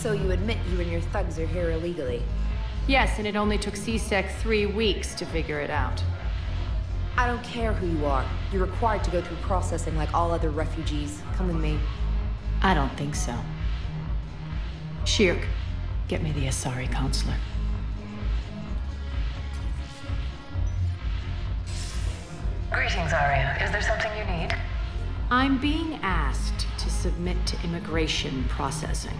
So you admit you and your thugs are here illegally? Yes, and it only took C-Sec 3 weeks to figure it out. I don't care who you are. You're required to go through processing like all other refugees. Come with me. I don't think so. Shirk, get me the Asari counselor. Greetings, Aria. Is there something you need? I'm being asked to submit to immigration processing.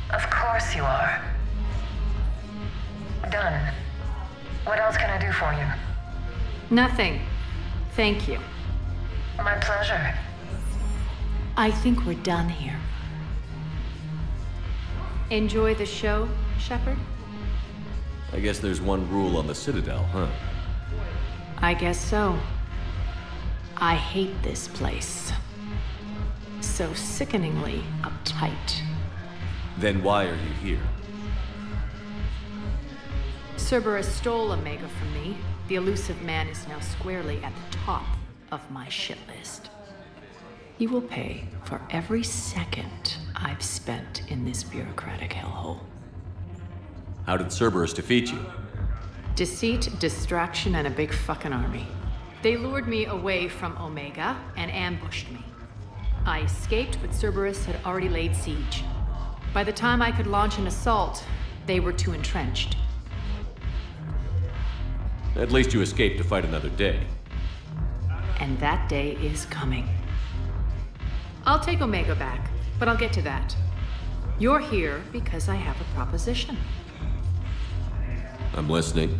Of course you are. Done. What else can I do for you? Nothing. Thank you. My pleasure. I think we're done here. Enjoy the show, Shepard? I guess there's one rule on the Citadel, huh? I guess so. I hate this place. So sickeningly uptight. Then why are you here? Cerberus stole Omega from me. The elusive man is now squarely at the top of my shit list. He will pay for every second I've spent in this bureaucratic hellhole. How did Cerberus defeat you? Deceit, distraction, and a big fucking army. They lured me away from Omega and ambushed me. I escaped, but Cerberus had already laid siege. By the time I could launch an assault, they were too entrenched. At least you escaped to fight another day. And that day is coming. I'll take Omega back, but I'll get to that. You're here because I have a proposition. I'm listening.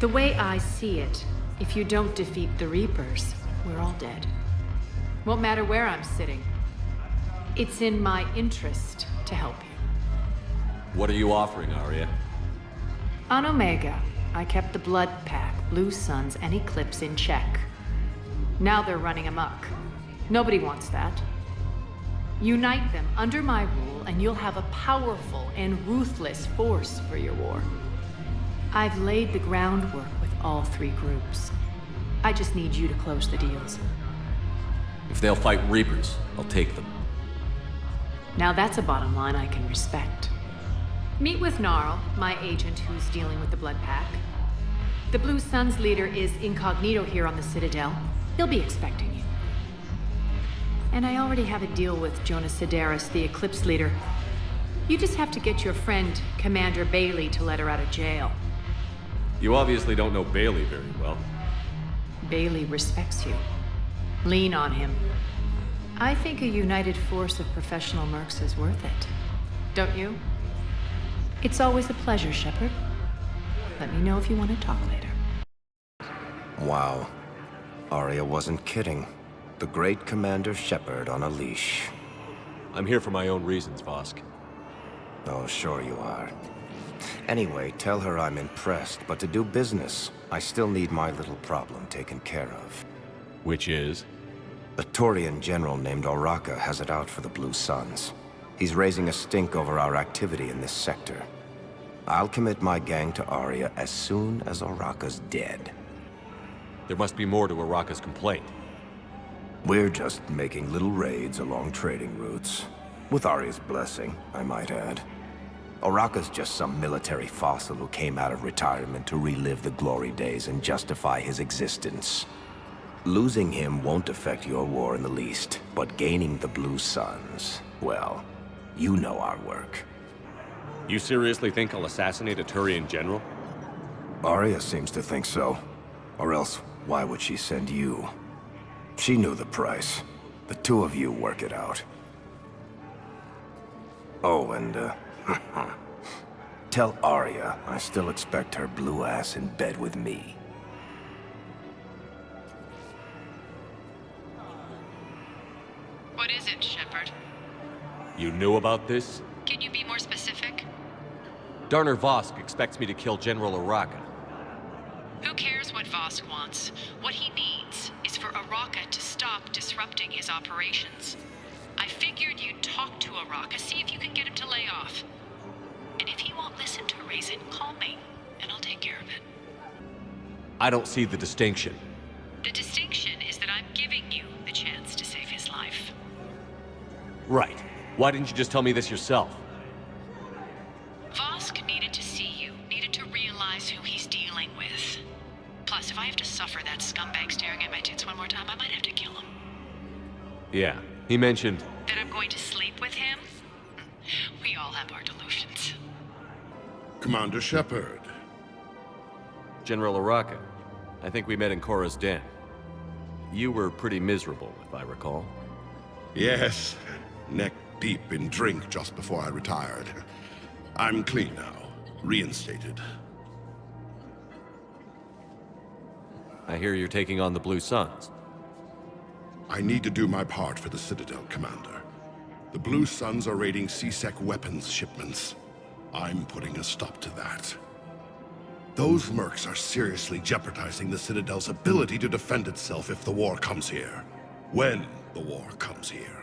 The way I see it, if you don't defeat the Reapers, we're all dead. Won't matter where I'm sitting. It's in my interest to help you. What are you offering, Aria? On Omega, I kept the Blood Pack, Blue Suns, and Eclipse in check. Now they're running amok. Nobody wants that. Unite them under my rule, and you'll have a powerful and ruthless force for your war. I've laid the groundwork with all three groups. I just need you to close the deals. If they'll fight Reapers, I'll take them. Now that's a bottom line I can respect. Meet with Gnarl, my agent who's dealing with the Blood Pack. The Blue Suns leader is incognito here on the Citadel. He'll be expecting you. And I already have a deal with Jonas Sedaris, the Eclipse leader. You just have to get your friend, Commander Bailey, to let her out of jail. You obviously don't know Bailey very well. Bailey respects you. Lean on him. I think a united force of professional mercs is worth it. Don't you? It's always a pleasure, Shepard. Let me know if you want to talk later. Wow. Aria wasn't kidding. The great Commander Shepard on a leash. I'm here for my own reasons, Vosk. Oh, sure you are. Anyway, tell her I'm impressed, but to do business, I still need my little problem taken care of. Which is? A Taurian general named Oraka has it out for the Blue Suns. He's raising a stink over our activity in this sector. I'll commit my gang to Aria as soon as Oraka's dead. There must be more to Oraka's complaint. We're just making little raids along trading routes. With Aria's blessing, I might add. Oraka's just some military fossil who came out of retirement to relive the glory days and justify his existence. Losing him won't affect your war in the least, but gaining the Blue Suns, well, you know our work. You seriously think I'll assassinate a Turian general? Aria seems to think so. Or else, why would she send you? She knew the price. The two of you work it out. Oh, and, tell Aria I still expect her blue ass in bed with me. What is it, Shepard? You knew about this? Can you be more specific? Darner Vosk expects me to kill General Oraka. Who cares what Vosk wants? What he needs is for Oraka to stop disrupting his operations. I figured you'd talk to Oraka, see if you can get him to lay off. And if he won't listen to reason, call me, and I'll take care of it. I don't see the distinction. The distinction is that I'm giving you the chance to save his life. Right. Why didn't you just tell me this yourself? Vosk needed to see you, needed to realize who he's dealing with. Plus, if I have to suffer that scumbag staring at my tits one more time, I might have to kill him. Yeah, he mentioned... That I'm going to sleep with him? We all have our delusions. Commander Shepard. General Araka. I think we met in Korra's den. You were pretty miserable, if I recall. Yes, neck deep in drink just before I retired. I'm clean now, reinstated. I hear you're taking on the Blue Suns. I need to do my part for the Citadel, Commander. The Blue Suns are raiding C-Sec weapons shipments. I'm putting a stop to that. Those mercs are seriously jeopardizing the Citadel's ability to defend itself if the war comes here. When the war comes here.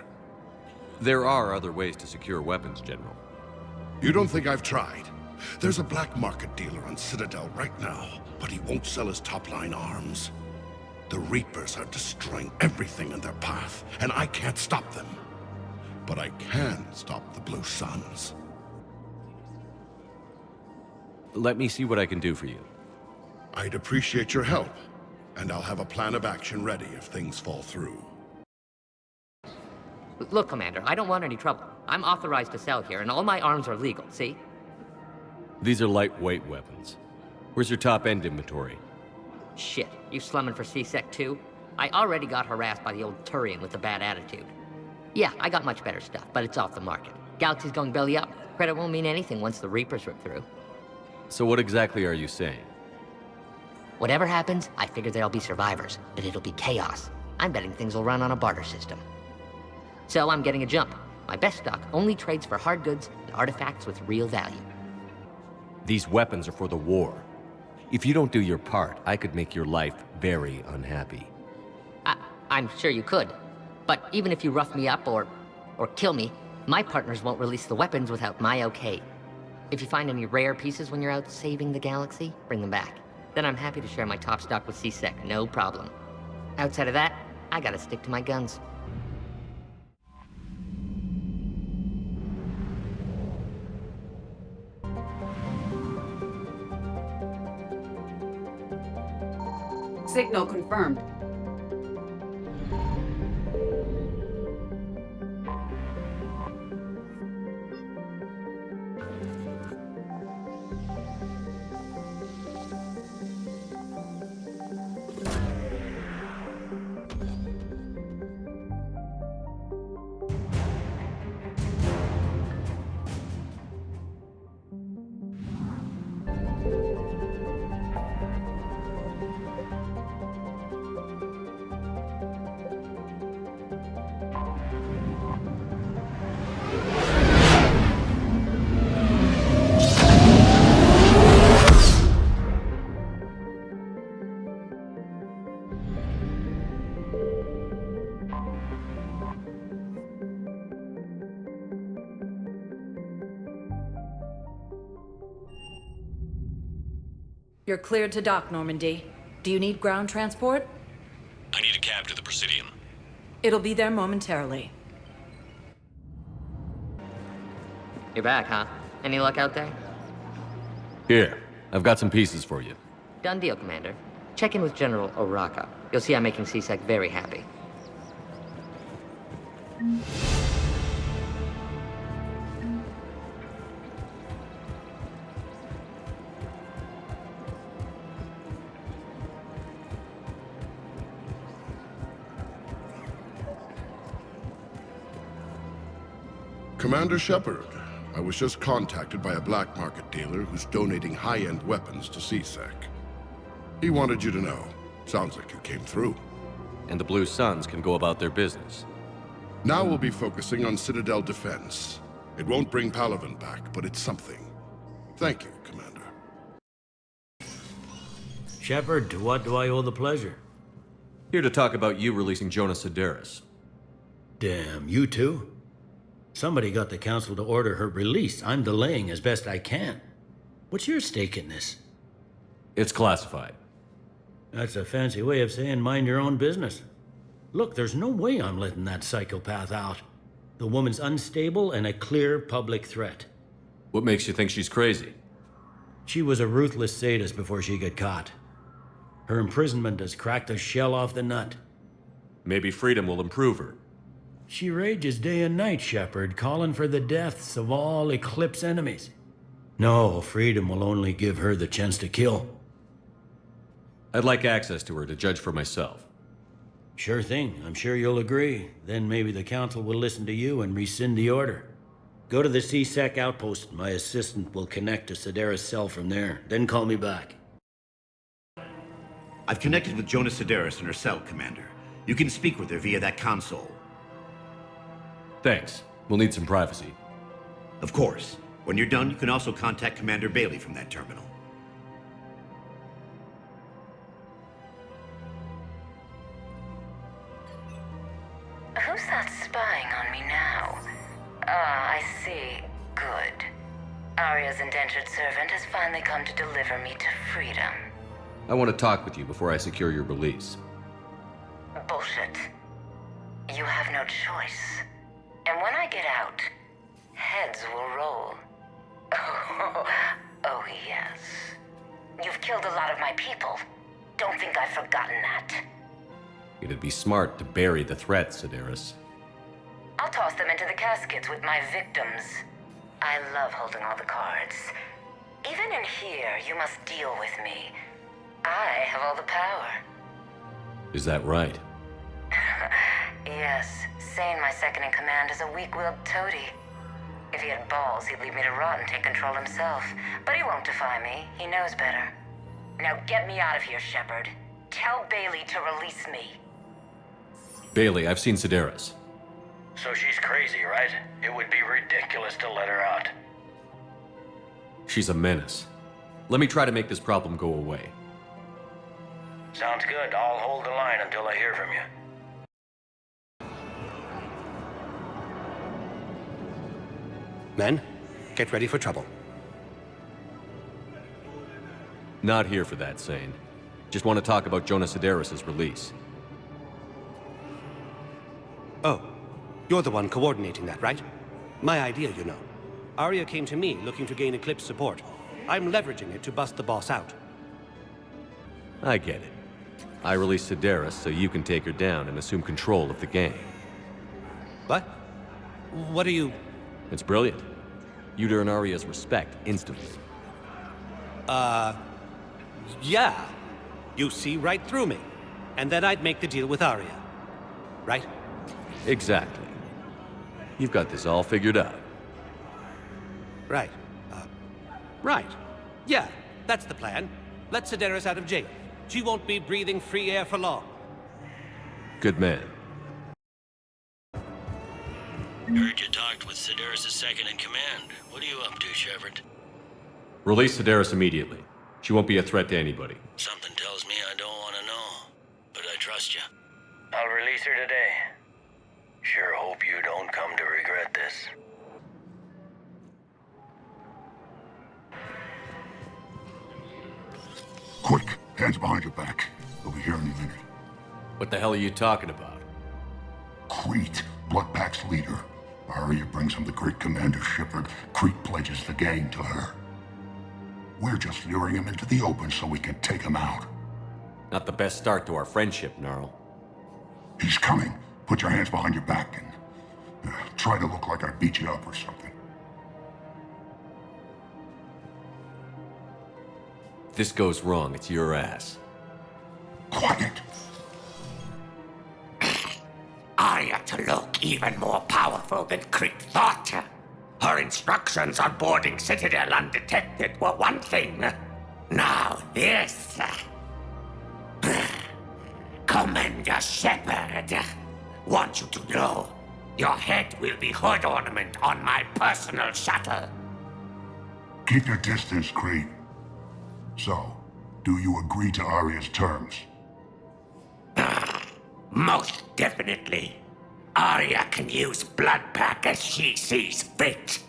There are other ways to secure weapons, General. You don't think I've tried? There's a black market dealer on Citadel right now, but he won't sell his top-line arms. The Reapers are destroying everything in their path, and I can't stop them. But I can stop the Blue Suns. Let me see what I can do for you. I'd appreciate your help, and I'll have a plan of action ready if things fall through. Look, Commander, I don't want any trouble. I'm authorized to sell here, and all my arms are legal, see? These are lightweight weapons. Where's your top-end inventory? Shit, you slumming for C-Sec too? I already got harassed by the old Turian with the bad attitude. Yeah, I got much better stuff, but it's off the market. Galaxy's going belly up. Credit won't mean anything once the Reapers rip through. So what exactly are you saying? Whatever happens, I figure there'll be survivors, but it'll be chaos. I'm betting things will run on a barter system. So I'm getting a jump. My best stock only trades for hard goods and artifacts with real value. These weapons are for the war. If you don't do your part, I could make your life very unhappy. I'm sure you could. But even if you rough me up or kill me, my partners won't release the weapons without my okay. If you find any rare pieces when you're out saving the galaxy, bring them back. Then I'm happy to share my top stock with C-Sec, no problem. Outside of that, I gotta stick to my guns. Signal confirmed. You're cleared to dock, Normandy. Do you need ground transport? I need a cab to the Presidium. It'll be there momentarily. You're back, huh? Any luck out there? Here, I've got some pieces for you. Done deal, Commander. Check in with General Araka. You'll see I'm making C-Sec very happy. Commander Shepard, I was just contacted by a black market dealer who's donating high-end weapons to C-Sec. He wanted you to know. Sounds like you came through. And the Blue Suns can go about their business. Now we'll be focusing on Citadel defense. It won't bring Palaven back, but it's something. Thank you, Commander. Shepard, to what do I owe the pleasure? Here to talk about you releasing Jonas Cerberus. Damn, you too? Somebody got the Council to order her release. I'm delaying as best I can. What's your stake in this? It's classified. That's a fancy way of saying mind your own business. Look, there's no way I'm letting that psychopath out. The woman's unstable and a clear public threat. What makes you think she's crazy? She was a ruthless sadist before she got caught. Her imprisonment has cracked the shell off the nut. Maybe freedom will improve her. She rages day and night, Shepard, calling for the deaths of all Eclipse enemies. No, freedom will only give her the chance to kill. I'd like access to her to judge for myself. Sure thing. I'm sure you'll agree. Then maybe the Council will listen to you and rescind the order. Go to the C-Sec outpost. My assistant will connect to Cerberus' cell from there. Then call me back. I've connected with Jonah Cerberus and her cell, Commander. You can speak with her via that console. Thanks. We'll need some privacy. Of course. When you're done, you can also contact Commander Bailey from that terminal. Who's that spying on me now? Ah, I see. Good. Aria's indentured servant has finally come to deliver me to freedom. I want to talk with you before I secure your release. Bullshit. You have no choice. And when I get out, heads will roll. Oh, yes. You've killed a lot of my people. Don't think I've forgotten that. It'd be smart to bury the threat, Cerberus. I'll toss them into the caskets with my victims. I love holding all the cards. Even in here, you must deal with me. I have all the power. Is that right? Yes, Sane, my second-in-command, is a weak-willed toady. If he had balls, he'd leave me to rot and take control himself. But he won't defy me. He knows better. Now get me out of here, Shepard. Tell Bailey to release me. Bailey, I've seen Cerberus. So she's crazy, right? It would be ridiculous to let her out. She's a menace. Let me try to make this problem go away. Sounds good. I'll hold the line until I hear from you. Men, get ready for trouble. Not here for that, Sane. Just want to talk about Jonah Cerberus' release. Oh, you're the one coordinating that, right? My idea, you know. Aria came to me looking to gain Eclipse support. I'm leveraging it to bust the boss out. I get it. I released Cerberus so you can take her down and assume control of the gang. What? What are you... It's brilliant. You'd earn Aria's respect instantly. Yeah. You see right through me. And then I'd make the deal with Aria. Right? Exactly. You've got this all figured out. Right. Right. Yeah, that's the plan. Let Cerberus out of jail. She won't be breathing free air for long. Good man. Heard you talked with Cerberus' second-in-command. What are you up to, Shepard? Release Cerberus immediately. She won't be a threat to anybody. Something tells me I don't want to know, but I trust you. I'll release her today. Sure hope you don't come to regret this. Quick, hands behind your back. We'll be here any minute. What the hell are you talking about? Crete, Bloodpack's leader. Aria brings him the great commander Shepard. Crete pledges the gang to her. We're just luring him into the open so we can take him out. Not the best start to our friendship, Gnarl. He's coming. Put your hands behind your back and try to look like I beat you up or something. If this goes wrong, it's your ass. Quiet! Aria T'Loak even more powerful than Crete thought. Her instructions on boarding Citadel undetected were one thing. Now this. Commander Shepard, want you to know, your head will be hood ornament on my personal shuttle. Keep your distance, Crete. So, do you agree to Aria's terms? Most definitely. Aria can use Bloodpack as she sees fit.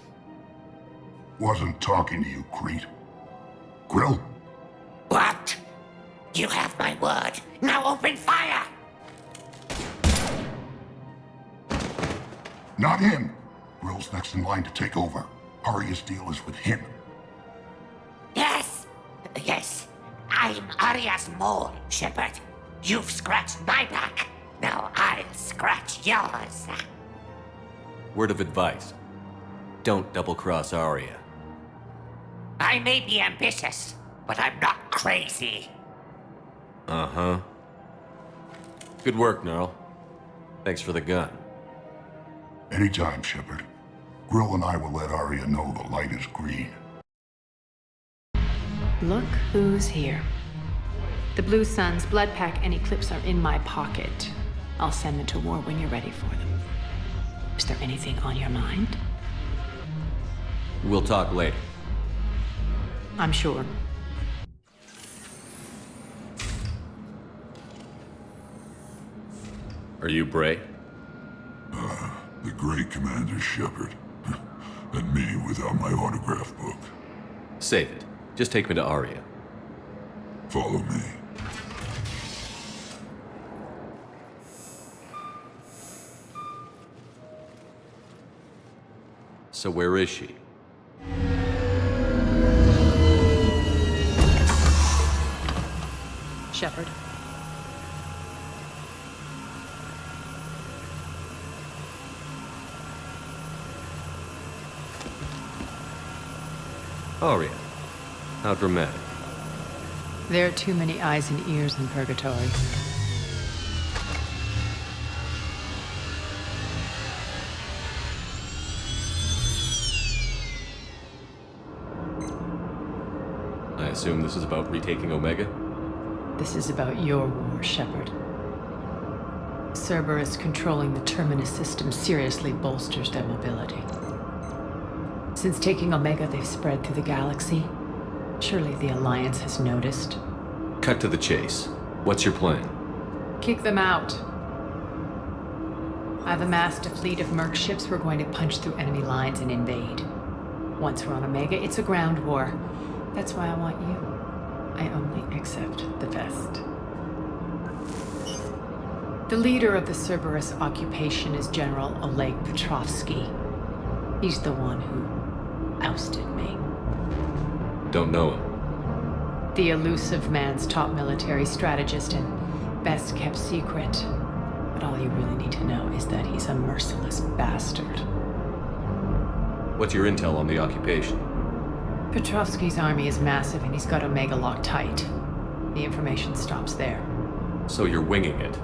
Wasn't talking to you, Crete. Grill? What? You have my word. Now open fire! Not him! Grill's next in line to take over. Aria's deal is with him. Yes! Yes. I'm Aria's mole, Shepard. You've scratched my back. Now I'll scratch yours. Word of advice. Don't double-cross Aria. I may be ambitious, but I'm not crazy. Uh-huh. Good work, Gnarl. Thanks for the gun. Anytime, Shepard. Grill and I will let Aria know the light is green. Look who's here. The Blue Suns, Blood Pack, and Eclipse are in my pocket. I'll send them to war when you're ready for them. Is there anything on your mind? We'll talk later. I'm sure. Are you Bray? The great Commander Shepard. And me without my autograph book. Save it. Just take me to Aria. Follow me. So where is she? Shepard. Aria. How dramatic. There are too many eyes and ears in Purgatory. I assume this is about retaking Omega? This is about your war, Shepard. Cerberus controlling the Terminus system seriously bolsters their mobility. Since taking Omega, they've spread through the galaxy. Surely the Alliance has noticed. Cut to the chase. What's your plan? Kick them out. I've amassed a fleet of merc ships. We're going to punch through enemy lines and invade. Once we're on Omega, it's a ground war. That's why I want you. I only accept the best. The leader of the Cerberus occupation is General Oleg Petrovsky. He's the one who ousted me. Don't know him. The elusive man's top military strategist and best kept secret. But all you really need to know is that he's a merciless bastard. What's your intel on the occupation? Petrovsky's army is massive and he's got Omega locked tight. The information stops there. So you're winging it?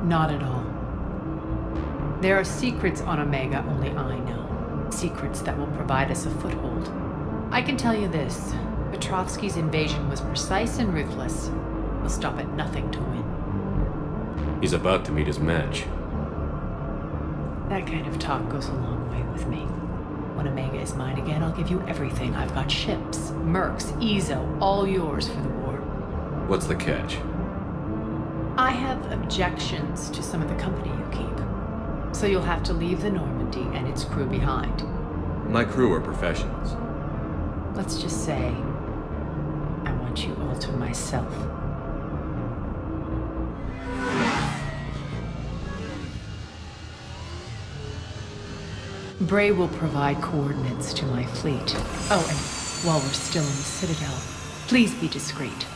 Not at all. There are secrets on Omega only I know. Secrets that will provide us a foothold. I can tell you this. Petrovsky's invasion was precise and ruthless. He'll stop at nothing to win. He's about to meet his match. That kind of talk goes a long way with me. When Omega is mine again, I'll give you everything. I've got ships, mercs, Ezo, all yours for the war. What's the catch? I have objections to some of the company you keep. So you'll have to leave the Normandy and its crew behind. My crew are professionals. Let's just say, I want you all to myself. Bray will provide coordinates to my fleet. Oh, and while we're still in the Citadel, please be discreet.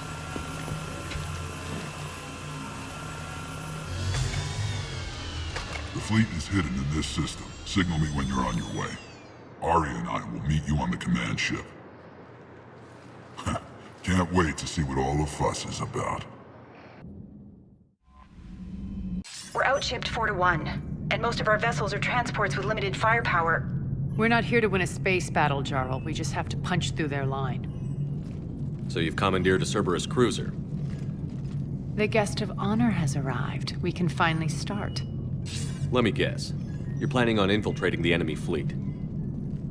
The fleet is hidden in this system. Signal me when you're on your way. Aria and I will meet you on the command ship. Can't wait to see what all the fuss is about. We're outshipped 4-1. And most of our vessels are transports with limited firepower. We're not here to win a space battle, Jarl. We just have to punch through their line. So you've commandeered a Cerberus cruiser? The guest of honor has arrived. We can finally start. Let me guess. You're planning on infiltrating the enemy fleet?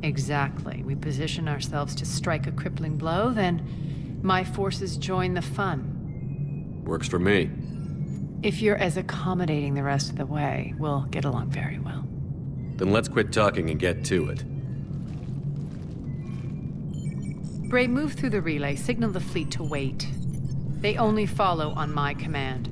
Exactly. We position ourselves to strike a crippling blow, then my forces join the fun. Works for me. If you're as accommodating the rest of the way, we'll get along very well. Then let's quit talking and get to it. Bray, move through the relay. Signal the fleet to wait. They only follow on my command.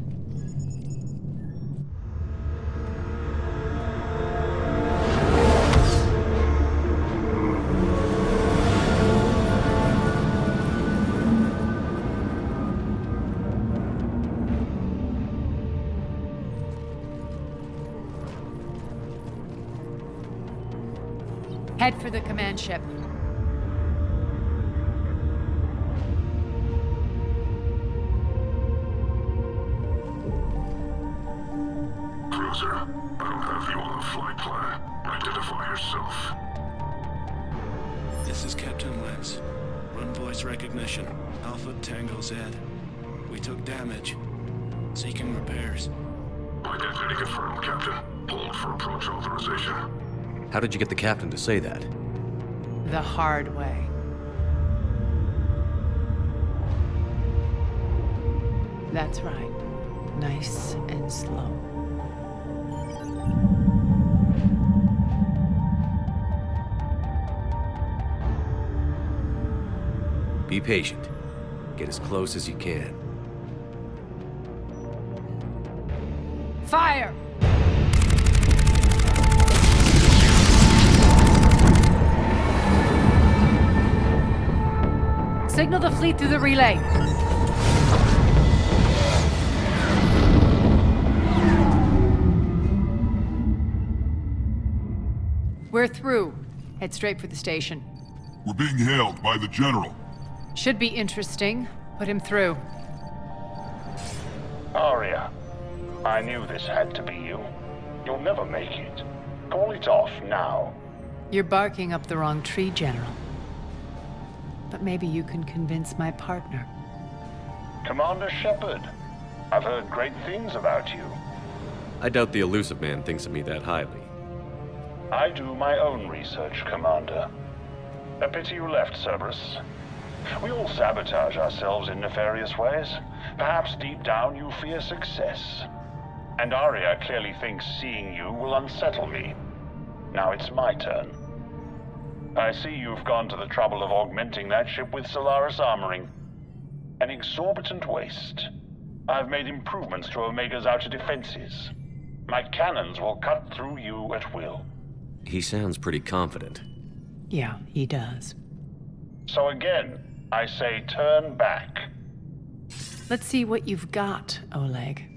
Head for the command ship. Cruiser, I don't have you on the flight plan. Identify yourself. This is Captain Lens. Run voice recognition. Alpha Tango Z. We took damage. Seeking repairs. Identity confirmed, Captain. Hold for approach authorization. How did you get the captain to say that? The hard way. That's right. Nice and slow. Be patient. Get as close as you can. Fire! Signal the fleet through the relay. We're through. Head straight for the station. We're being hailed by the General. Should be interesting. Put him through. Aria, I knew this had to be you. You'll never make it. Call it off now. You're barking up the wrong tree, General. But maybe you can convince my partner. Commander Shepard, I've heard great things about you. I doubt the elusive man thinks of me that highly. I do my own research, Commander. A pity you left, Cerberus. We all sabotage ourselves in nefarious ways. Perhaps deep down you fear success. And Aria clearly thinks seeing you will unsettle me. Now it's my turn. I see you've gone to the trouble of augmenting that ship with Solaris armoring. An exorbitant waste. I've made improvements to Omega's outer defenses. My cannons will cut through you at will. He sounds pretty confident. Yeah, he does. So again, I say turn back. Let's see what you've got, Oleg.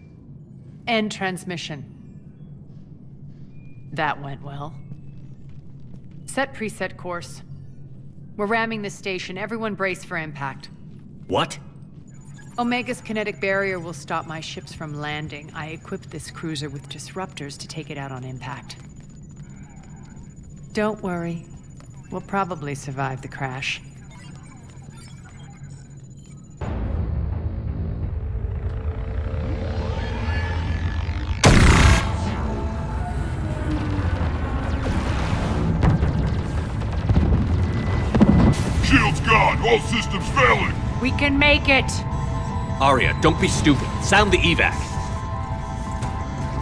End transmission. That went well. Set preset course. We're ramming the station. Everyone brace for impact. What? Omega's kinetic barrier will stop my ships from landing. I equipped this cruiser with disruptors to take it out on impact. Don't worry. We'll probably survive the crash. Shield's gone! All systems failing! We can make it! Aria, don't be stupid. Sound the evac.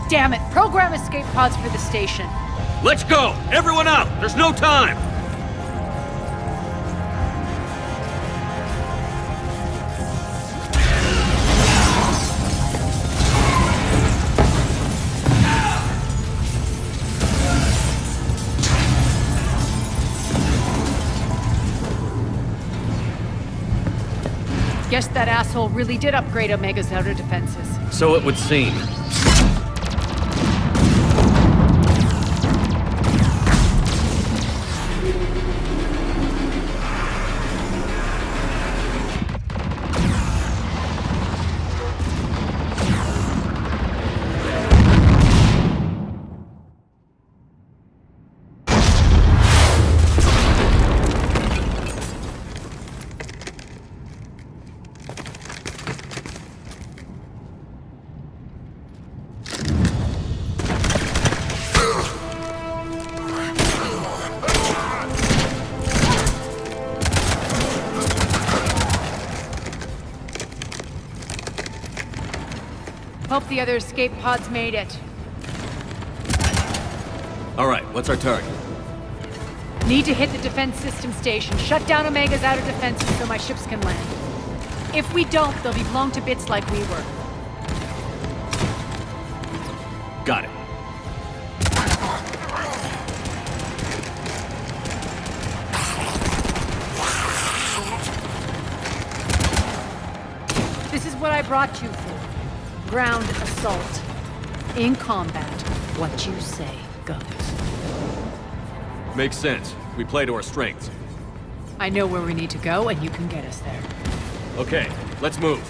Damn it! Program escape pods for the station. Let's go! Everyone out! There's no time! Guess that asshole really did upgrade Omega's outer defenses. So it would seem. Hope the other escape pods made it. All right, what's our target? Need to hit the defense system station. Shut down Omega's outer defenses so my ships can land. If we don't, they'll be blown to bits like we were. Got it. This is what I brought you for. Ground assault. In combat, what you say goes. Makes sense. We play to our strengths. I know where we need to go, and you can get us there. Okay, let's move.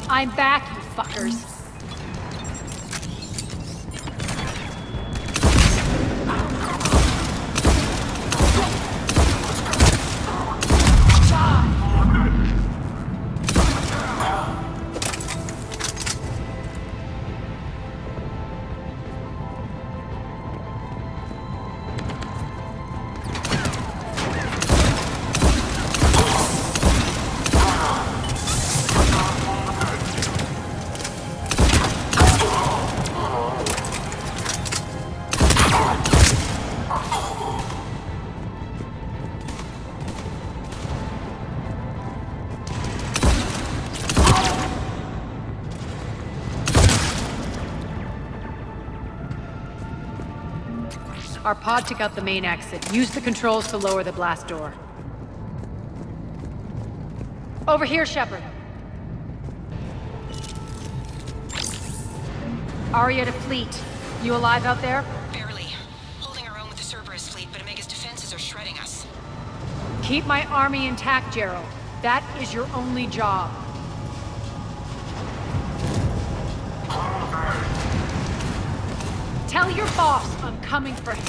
I'm back, you fuckers. Our pod took out the main exit. Use the controls to lower the blast door. Over here, Shepard. Aria to fleet. You alive out there? Barely. Holding our own with the Cerberus fleet, but Omega's defenses are shredding us. Keep my army intact, Gerald. That is your only job. Tell your boss I'm coming for him.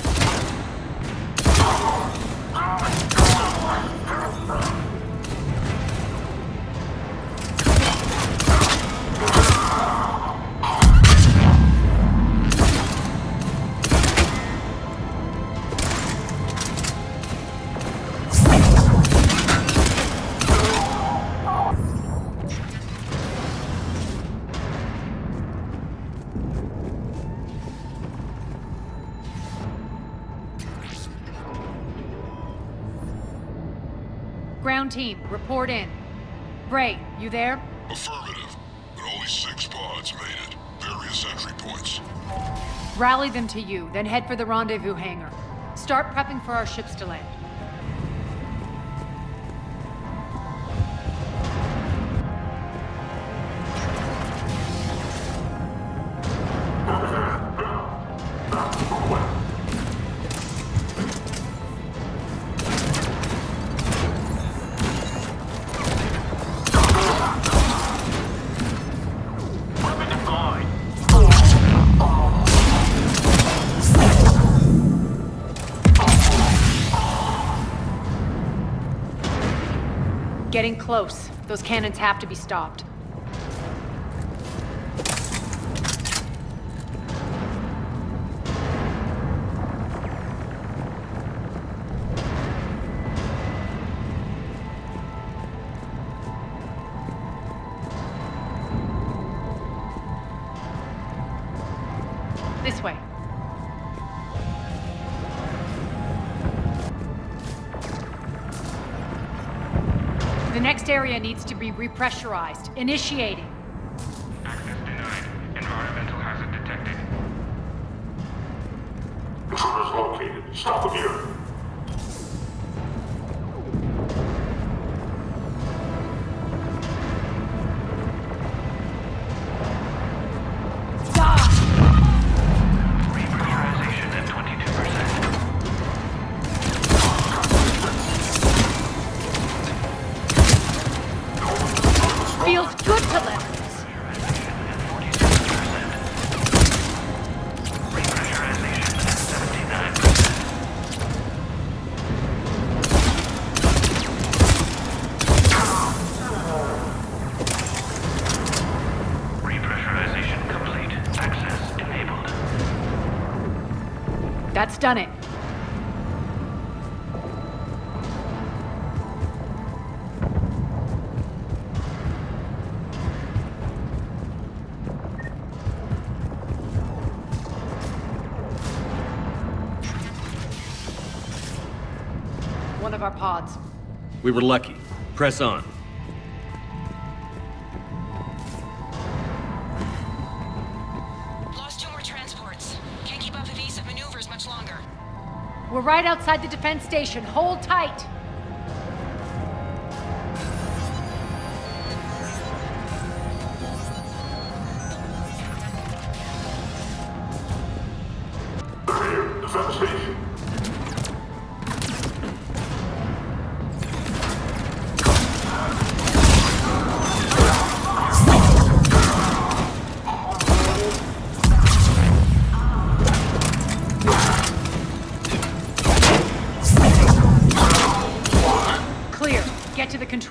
Ground team, report in. Bray, you there? Affirmative, but only 6 pods made it. Various entry points. Rally them to you, then head for the rendezvous hangar. Start prepping for our ships to land. Getting close. Those cannons have to be stopped. This way. The next area needs to be repressurized. Initiating. Access denied. Environmental hazard detected. Intruders located. Stop them here. Feels good to live. Repressurization complete. Access enabled. That's done it. One of our pods. We were lucky. Press on. Lost 2 more transports. Can't keep up evasive maneuvers much longer. We're right outside the defense station. Hold tight.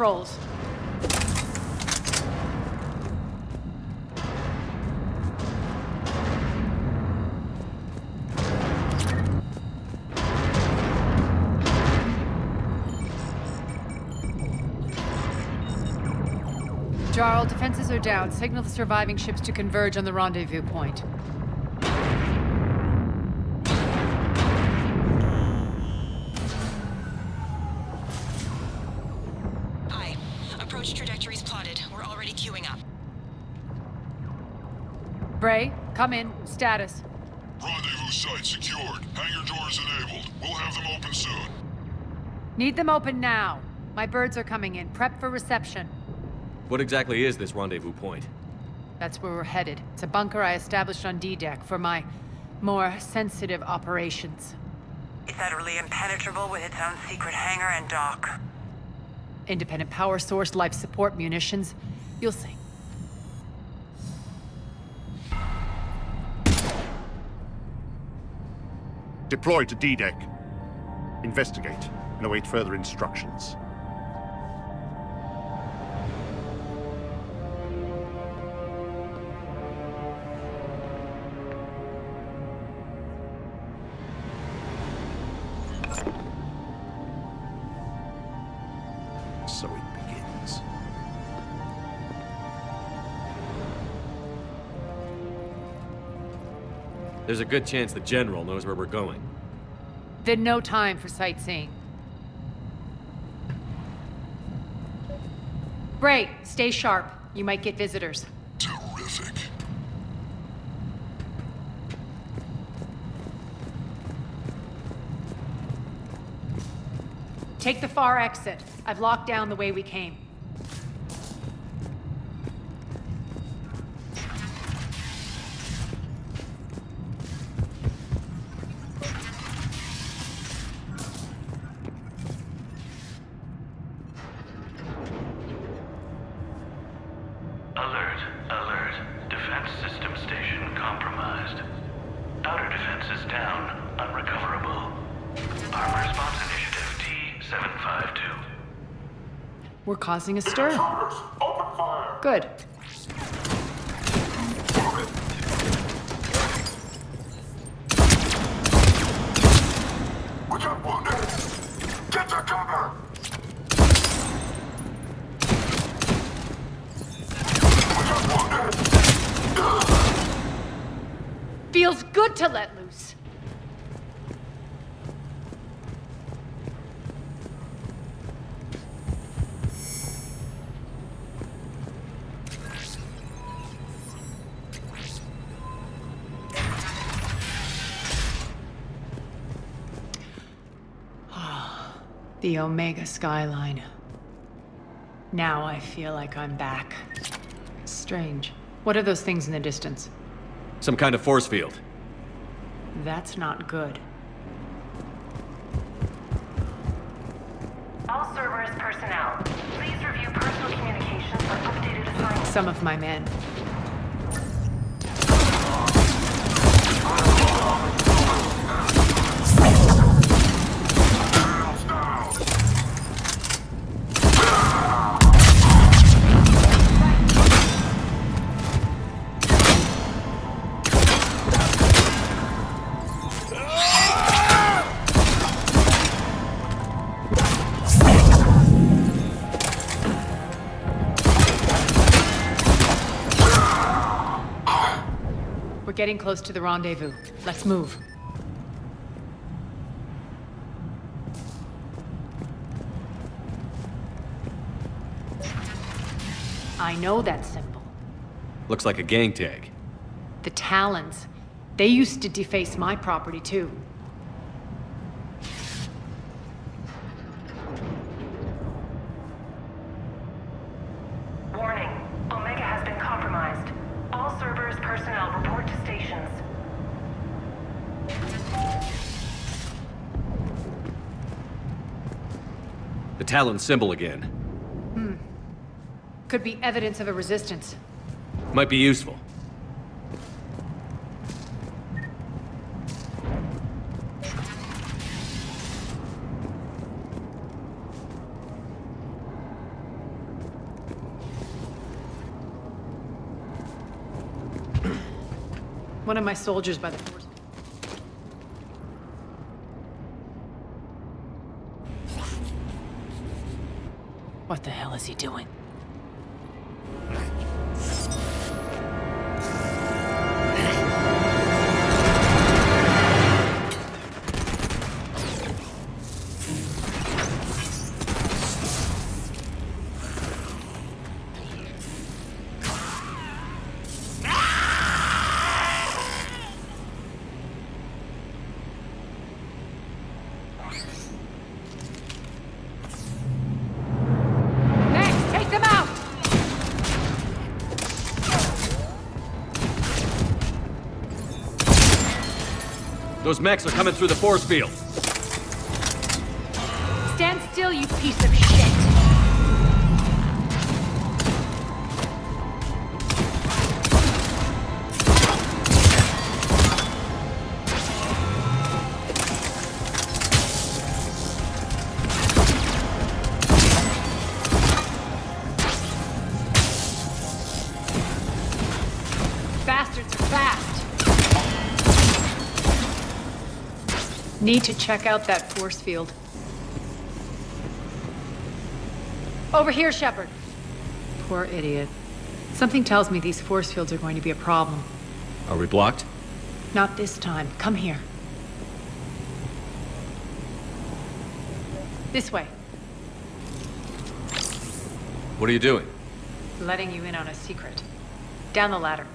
controls. Jarl, defenses are down. Signal the surviving ships to converge on the rendezvous point. Hi. Approach trajectories plotted. We're already queuing up. Bray, come in. Status. Rendezvous site secured. Hangar doors enabled. We'll have them open soon. Need them open now. My birds are coming in. Prep for reception. What exactly is this rendezvous point? That's where we're headed. It's a bunker I established on D-Deck for my more sensitive operations. It's utterly impenetrable with its own secret hangar and dock. Independent power source, life support, munitions. You'll see. Deploy to D-Deck. Investigate and await further instructions. So it begins. There's a good chance the General knows where we're going. Then no time for sightseeing. Bray, stay sharp. You might get visitors. Terrific. Take the far exit. I've locked down the way we came. Alert, alert. Defense system station compromised. Outer defenses down, unrecoverable. Armor response initiative T-752. We're causing a stir. Open fire. Good. We got wounded. Get to cover. We got wounded. Feels good to let loose. The Omega skyline. Now I feel like I'm back. Strange. What are those things in the distance? Some kind of force field. That's not good. All Cerberus personnel, please review personal communications for updated assignments. Some of my men. We're getting close to the rendezvous. Let's move. I know that symbol. Looks like a gang tag. The Talons. They used to deface my property, too. Warning. Omega has been compromised. All Cerberus personnel report to stations. The Talon symbol again. Could be evidence of a resistance. Might be useful. One of my soldiers by the force. What the hell is he doing? Those mechs are coming through the force field. Stand still, you piece of shit! Bastards are fast. Need to check out that force field. Over here, Shepard. Poor idiot. Something tells me these force fields are going to be a problem. Are we blocked? Not this time. Come here. This way. What are you doing? Letting you in on a secret. Down the ladder.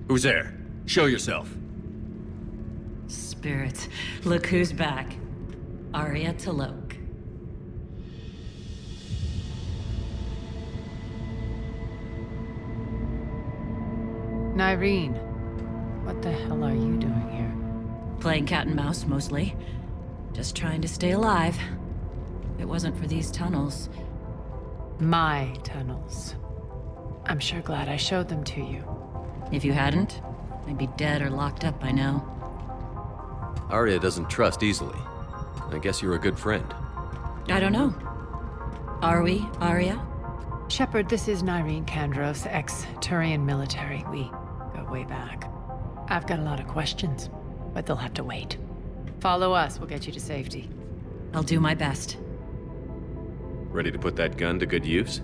Who's there? Show yourself. Spirits, look who's back. Aria T'Loak. Nyreen, what the hell are you doing here? Playing cat and mouse, mostly. Just trying to stay alive. If it wasn't for these tunnels. My tunnels. I'm sure glad I showed them to you. If you hadn't, I'd be dead or locked up by now. Aria doesn't trust easily. I guess you're a good friend. I don't know. Are we, Aria? Shepard, this is Nyreen Kandros, ex-Turian military. We go way back. I've got a lot of questions, but they'll have to wait. Follow us, we'll get you to safety. I'll do my best. Ready to put that gun to good use?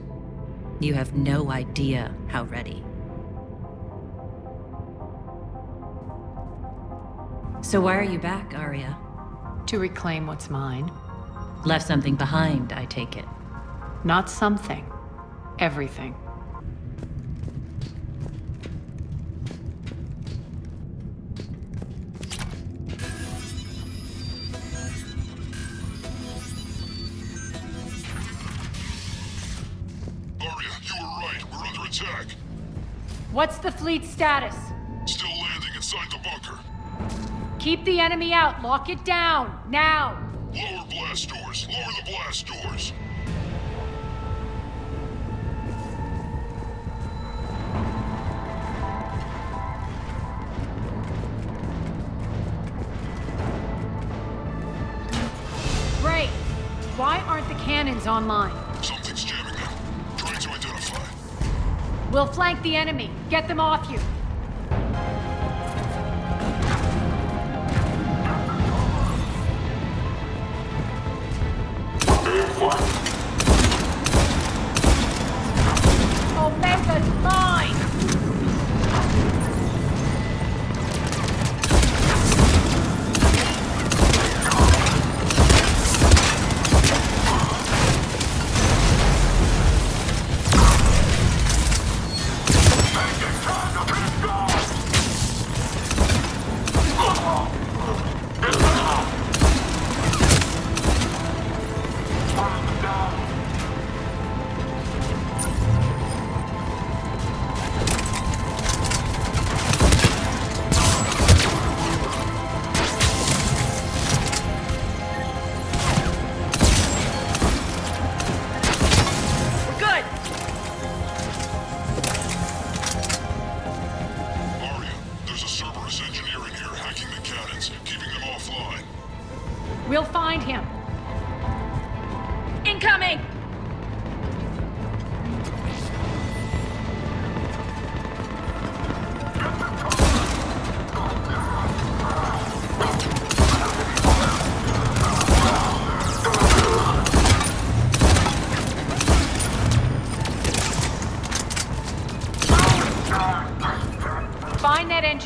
You have no idea how ready. So why are you back, Aria? To reclaim what's mine. Left something behind, I take it. Not something. Everything. Aria, you were right. We're under attack. What's the fleet's status? Still landing inside the bunker. Keep the enemy out. Lock it down. Now. Lower blast doors. Lower the blast doors. Great. Why aren't the cannons online? Something's jamming them. Trying to identify. We'll flank the enemy. Get them off you. Omega's mine!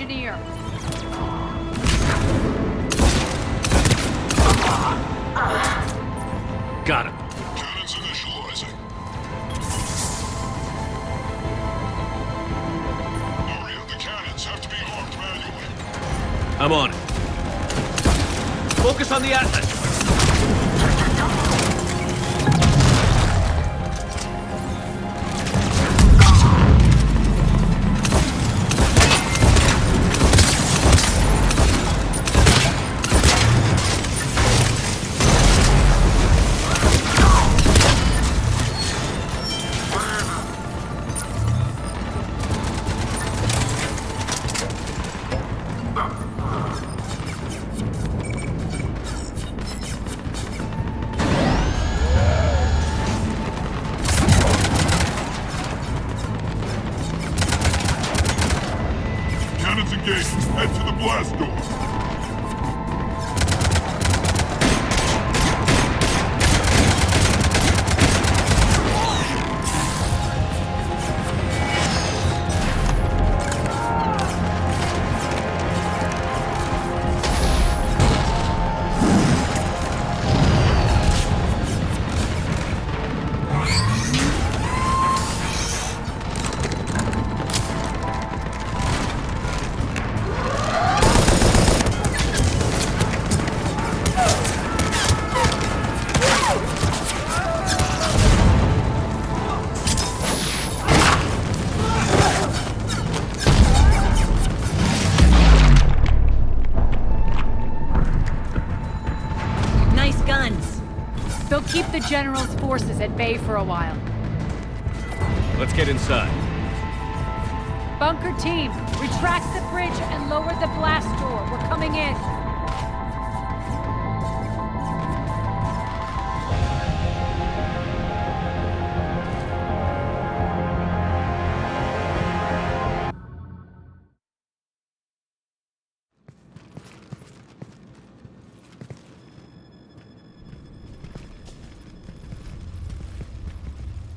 engineer. Got him. Cannons initializing. Aria, the cannons have to be armed manually. I'm on it. Focus on the Atlas. Cannons engaged. Head to the blast door. They'll keep the General's forces at bay for a while. Let's get inside. Bunker team, retract the bridge and lower the blast door. We're coming in.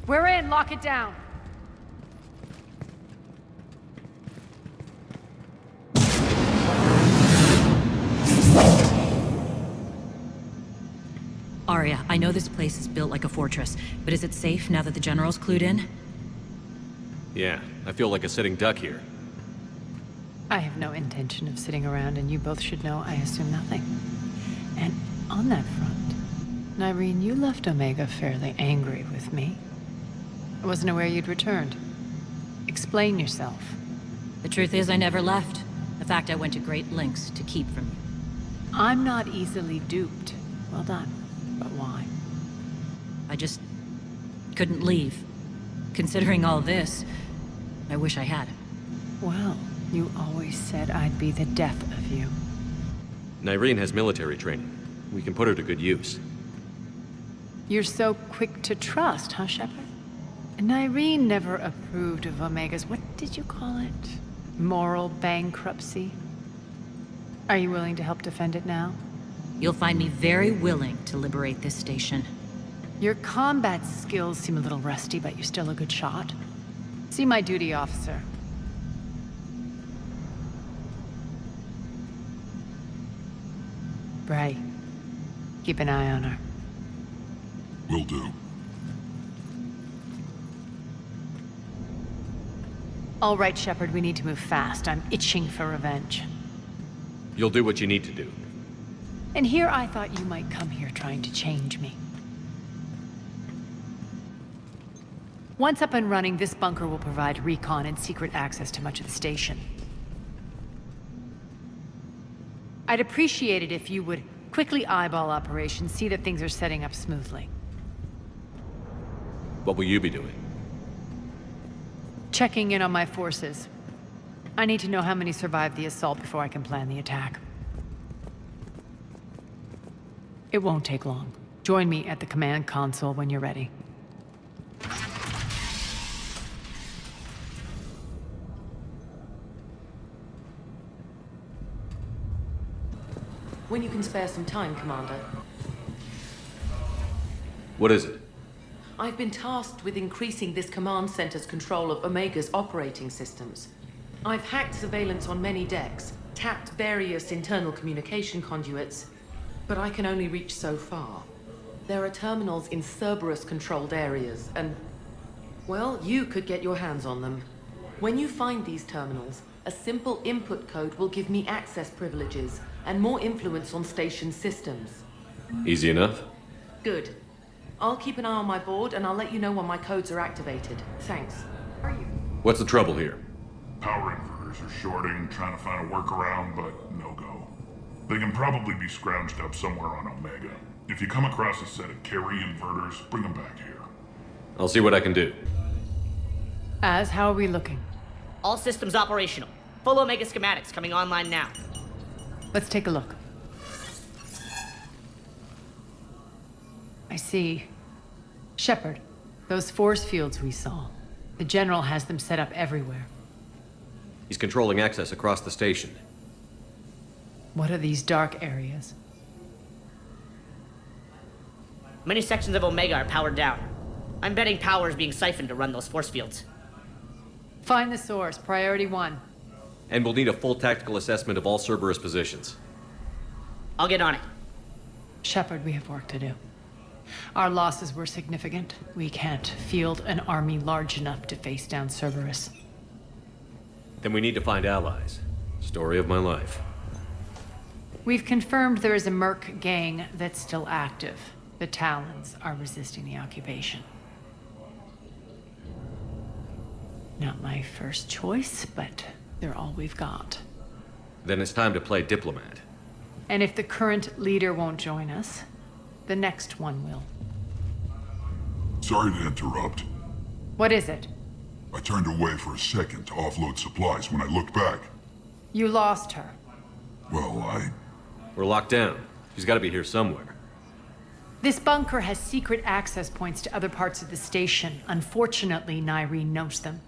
We're in. Lock it down. Aria, I know this place is built like a fortress, but is it safe now that the General's clued in? Yeah, I feel like a sitting duck here. I have no intention of sitting around, and you both should know I assume nothing. And on that front, Nyreen, you left Omega fairly angry with me. I wasn't aware you'd returned. Explain yourself. The truth is, I never left. In fact, I went to great lengths to keep from you. I'm not easily duped. Well done. But why? I just couldn't leave. Considering all this, I wish I had. Well, you always said I'd be the death of you. Nyreen has military training. We can put her to good use. You're so quick to trust, huh, Shepard? Nyreen never approved of Omega's, what did you call it? Moral bankruptcy? Are you willing to help defend it now? You'll find me very willing to liberate this station. Your combat skills seem a little rusty, but you're still a good shot. See my duty officer. Bray, keep an eye on her. Will do. All right, Shepard, we need to move fast. I'm itching for revenge. You'll do what you need to do. And here I thought you might come here trying to change me. Once up and running, this bunker will provide recon and secret access to much of the station. I'd appreciate it if you would quickly eyeball operations, see that things are setting up smoothly. What will you be doing? Checking in on my forces. I need to know how many survived the assault before I can plan the attack. It won't take long. Join me at the command console when you're ready. When you can spare some time, Commander. What is it? I've been tasked with increasing this command center's control of Omega's operating systems. I've hacked surveillance on many decks, tapped various internal communication conduits, but I can only reach so far. There are terminals in Cerberus-controlled areas, and, well, you could get your hands on them. When you find these terminals, a simple input code will give me access privileges and more influence on station systems. Easy enough? Good. I'll keep an eye on my board, and I'll let you know when my codes are activated. Thanks. What's the trouble here? Power inverters are shorting, trying to find a workaround, but no go. They can probably be scrounged up somewhere on Omega. If you come across a set of carry inverters, bring them back here. I'll see what I can do. Az, how are we looking? All systems operational. Full Omega schematics coming online now. Let's take a look. I see. Shepard, those force fields we saw. The General has them set up everywhere. He's controlling access across the station. What are these dark areas? Many sections of Omega are powered down. I'm betting power is being siphoned to run those force fields. Find the source, priority 1. And we'll need a full tactical assessment of all Cerberus positions. I'll get on it. Shepard, we have work to do. Our losses were significant. We can't field an army large enough to face down Cerberus. Then we need to find allies. Story of my life. We've confirmed there is a Merc gang that's still active. The Talons are resisting the occupation. Not my first choice, but they're all we've got. Then it's time to play diplomat. And if the current leader won't join us, the next one will. Sorry to interrupt. What is it? I turned away for a second to offload supplies. When I looked back, You lost her. well, We're locked down. She's got to be here somewhere. This bunker has secret access points to other parts of the station. Unfortunately, Nyreen knows them.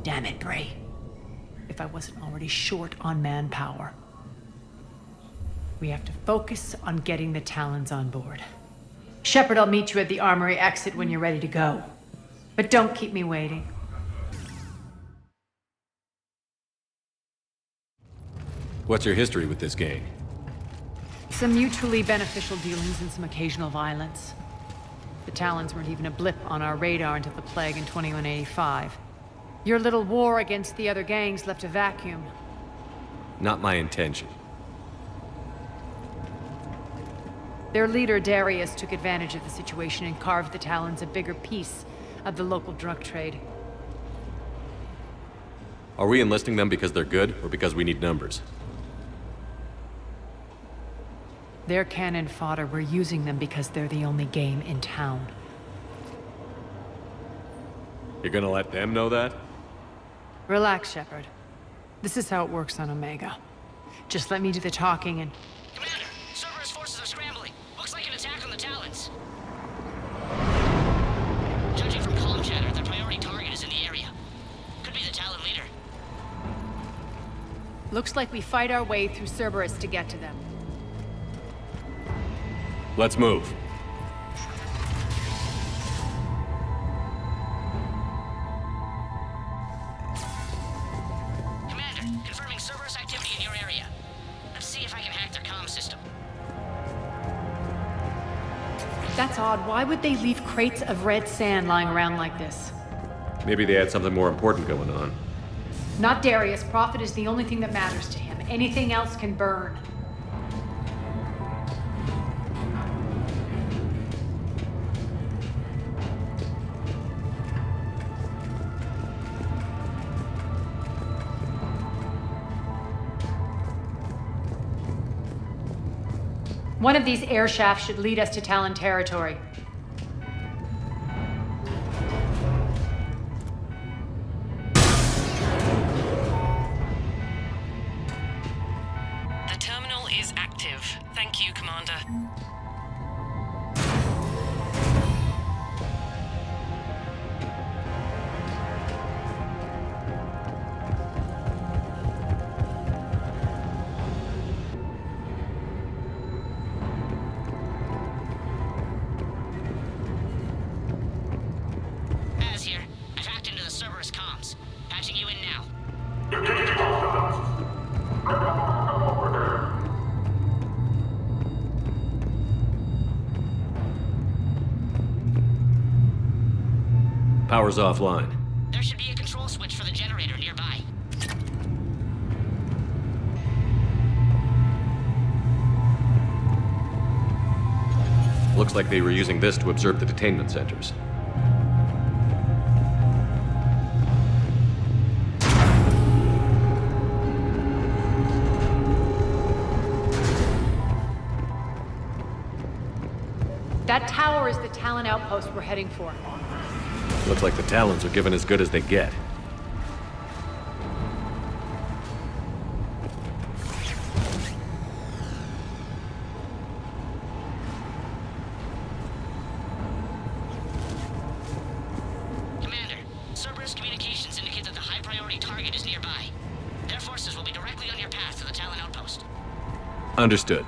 Damn it, Bray. If I wasn't already short on manpower. We have to focus on getting the Talons on board. Shepard, I'll meet you at the armory exit when you're ready to go. But don't keep me waiting. What's your history with this gang? Some mutually beneficial dealings and some occasional violence. The Talons weren't even a blip on our radar until the plague in 2185. Your little war against the other gangs left a vacuum. Not my intention. Their leader, Darius, took advantage of the situation and carved the Talons a bigger piece of the local drug trade. Are we enlisting them because they're good, or because we need numbers? They're cannon fodder. We're using them because they're the only game in town. You're gonna let them know that? Relax, Shepard. This is how it works on Omega. Just let me do the talking and... Commander, Cerberus forces are scrambling. Looks like an attack on the Talons. Judging from comm chatter, their priority target is in the area. Could be the Talon leader. Looks like we fight our way through Cerberus to get to them. Let's move. Commander, confirming Cerberus activity in your area. Let's see if I can hack their comm system. That's odd. Why would they leave crates of red sand lying around like this? Maybe they had something more important going on. Not Darius. Profit is the only thing that matters to him. Anything else can burn. One of these air shafts should lead us to Talon territory. The terminal is active. Thank you, Commander. Power's offline. There should be a control switch for the generator nearby. Looks like they were using this to observe the detainment centers. That tower is the Talon outpost we're heading for. Looks like the Talons are given as good as they get. Commander, Cerberus communications indicate that the high-priority target is nearby. Their forces will be directly on your path to the Talon outpost. Understood.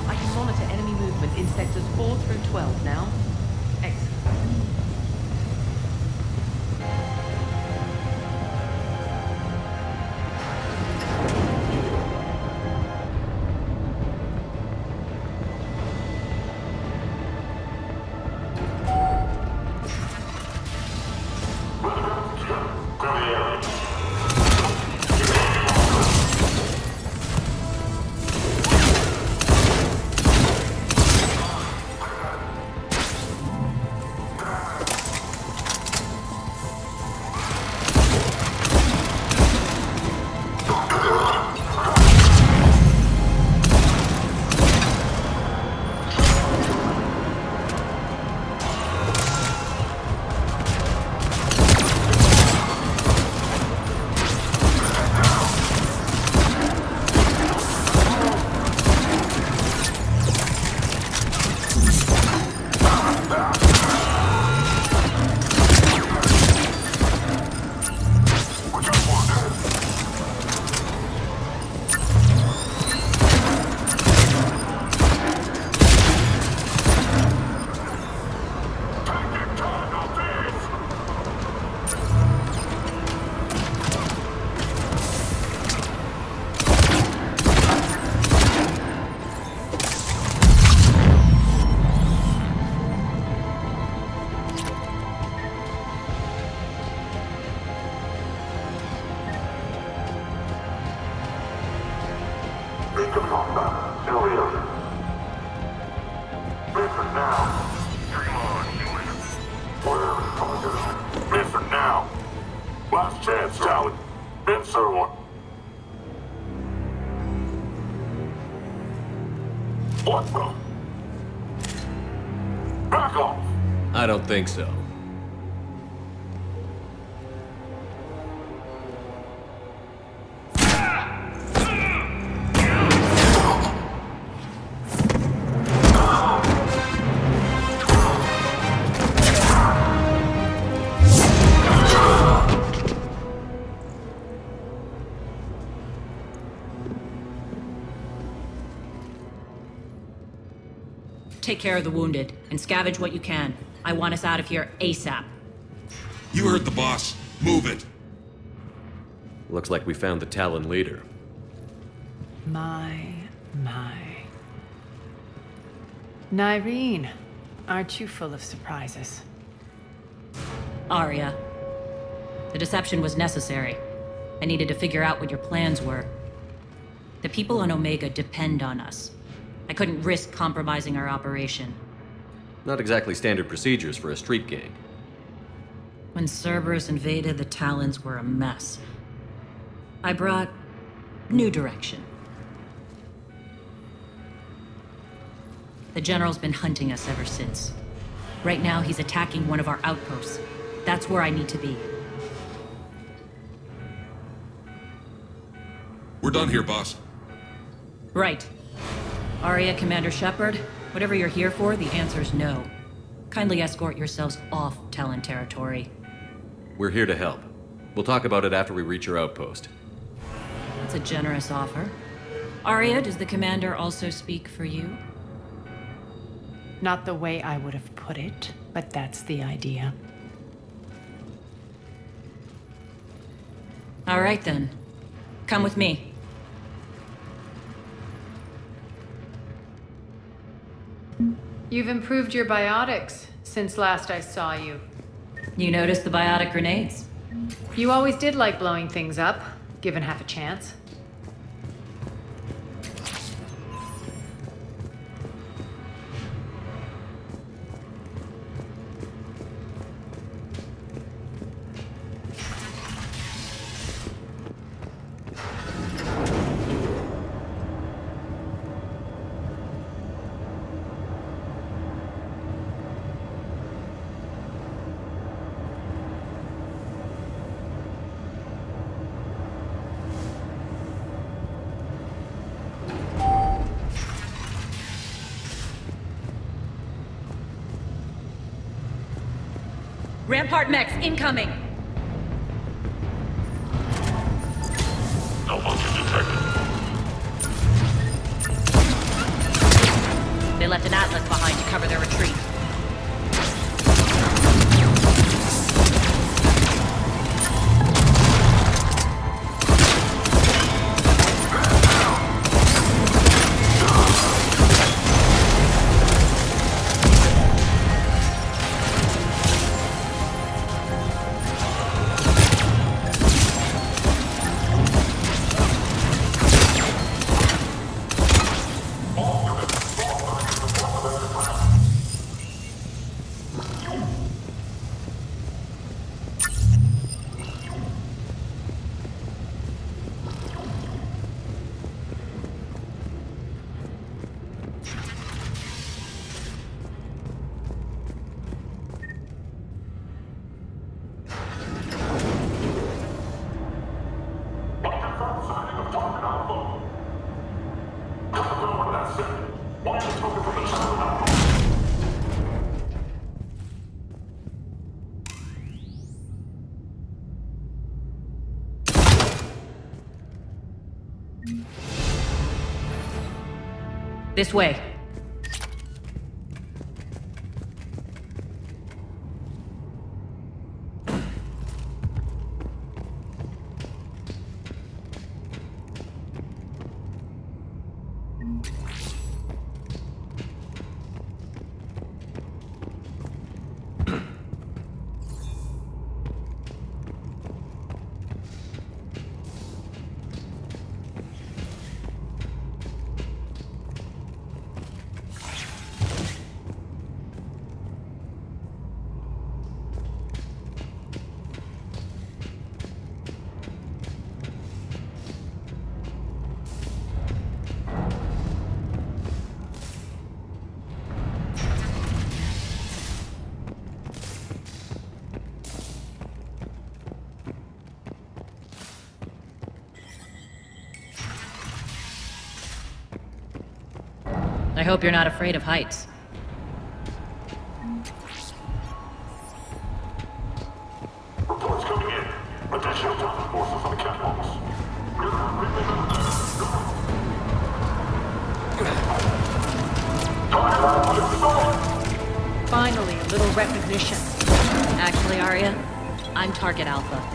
I can monitor enemy movement in sectors 4 through 12. chance, Talon. Answer one. What the? Back off! I don't think so. Take care of the wounded, and scavenge what you can. I want us out of here ASAP. You heard the boss. Move it. Looks like we found the Talon leader. My. Nyreen, aren't you full of surprises? Aria. The deception was necessary. I needed to figure out what your plans were. The people on Omega depend on us. I couldn't risk compromising our operation. Not exactly standard procedures for a street gang. When Cerberus invaded, the Talons were a mess. I brought new direction. The General's been hunting us ever since. Right now, he's attacking one of our outposts. That's where I need to be. We're done here, boss. Right. Aria, Commander Shepard, whatever you're here for, the answer's no. Kindly escort yourselves off Talon territory. We're here to help. We'll talk about it after we reach your outpost. That's a generous offer. Aria, does the Commander also speak for you? Not the way I would have put it, but that's the idea. All right then. Come with me. You've improved your biotics since last I saw you. You noticed the biotic grenades? You always did like blowing things up, given half a chance. Rampart mechs incoming! Malfunction detected. They left an Atlas behind to cover their retreat. This way. I hope you're not afraid of heights. Reports coming in. Additional task forces on the catwalks. Finally, a little recognition. Actually, Aria, I'm Target Alpha.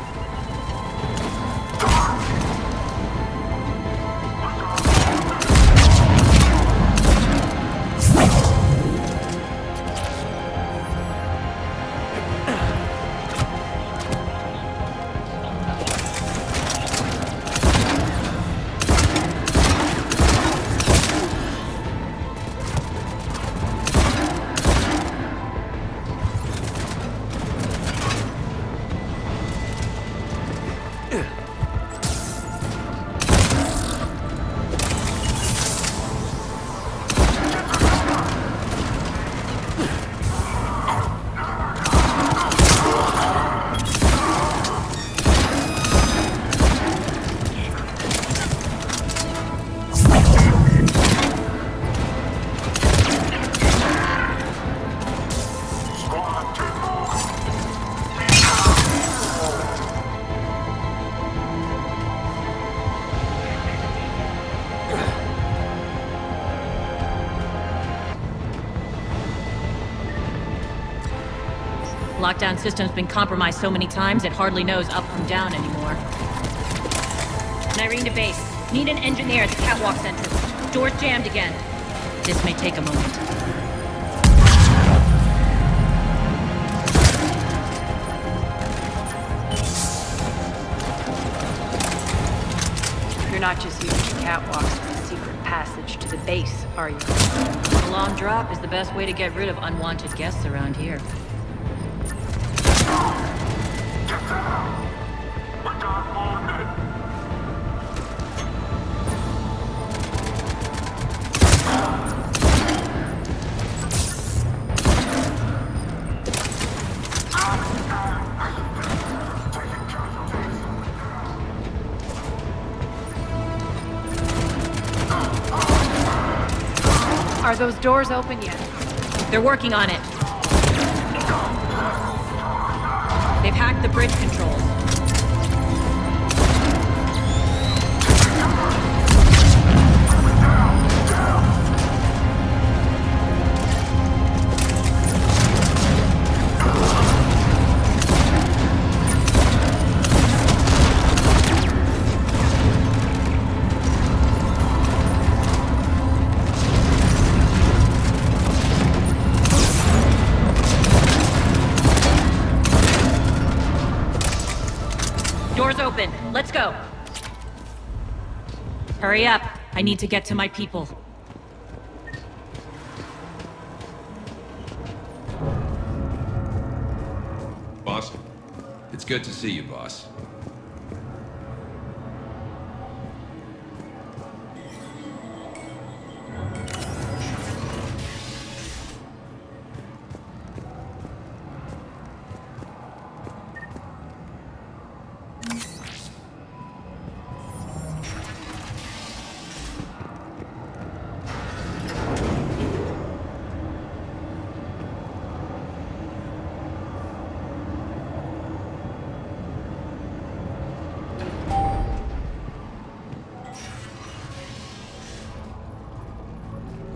Lockdown system's been compromised so many times it hardly knows up from down anymore. Nyrene to base. Need an engineer at the catwalk's entrance. Door's jammed again. This may take a moment. You're not just using the catwalks as a secret passage to the base, are you? A long drop is the best way to get rid of unwanted guests around here. Are those doors open yet? They're working on it. They've hacked the bridge controls. Doors open. Let's go. Hurry up. I need to get to my people. Boss? It's good to see you, boss.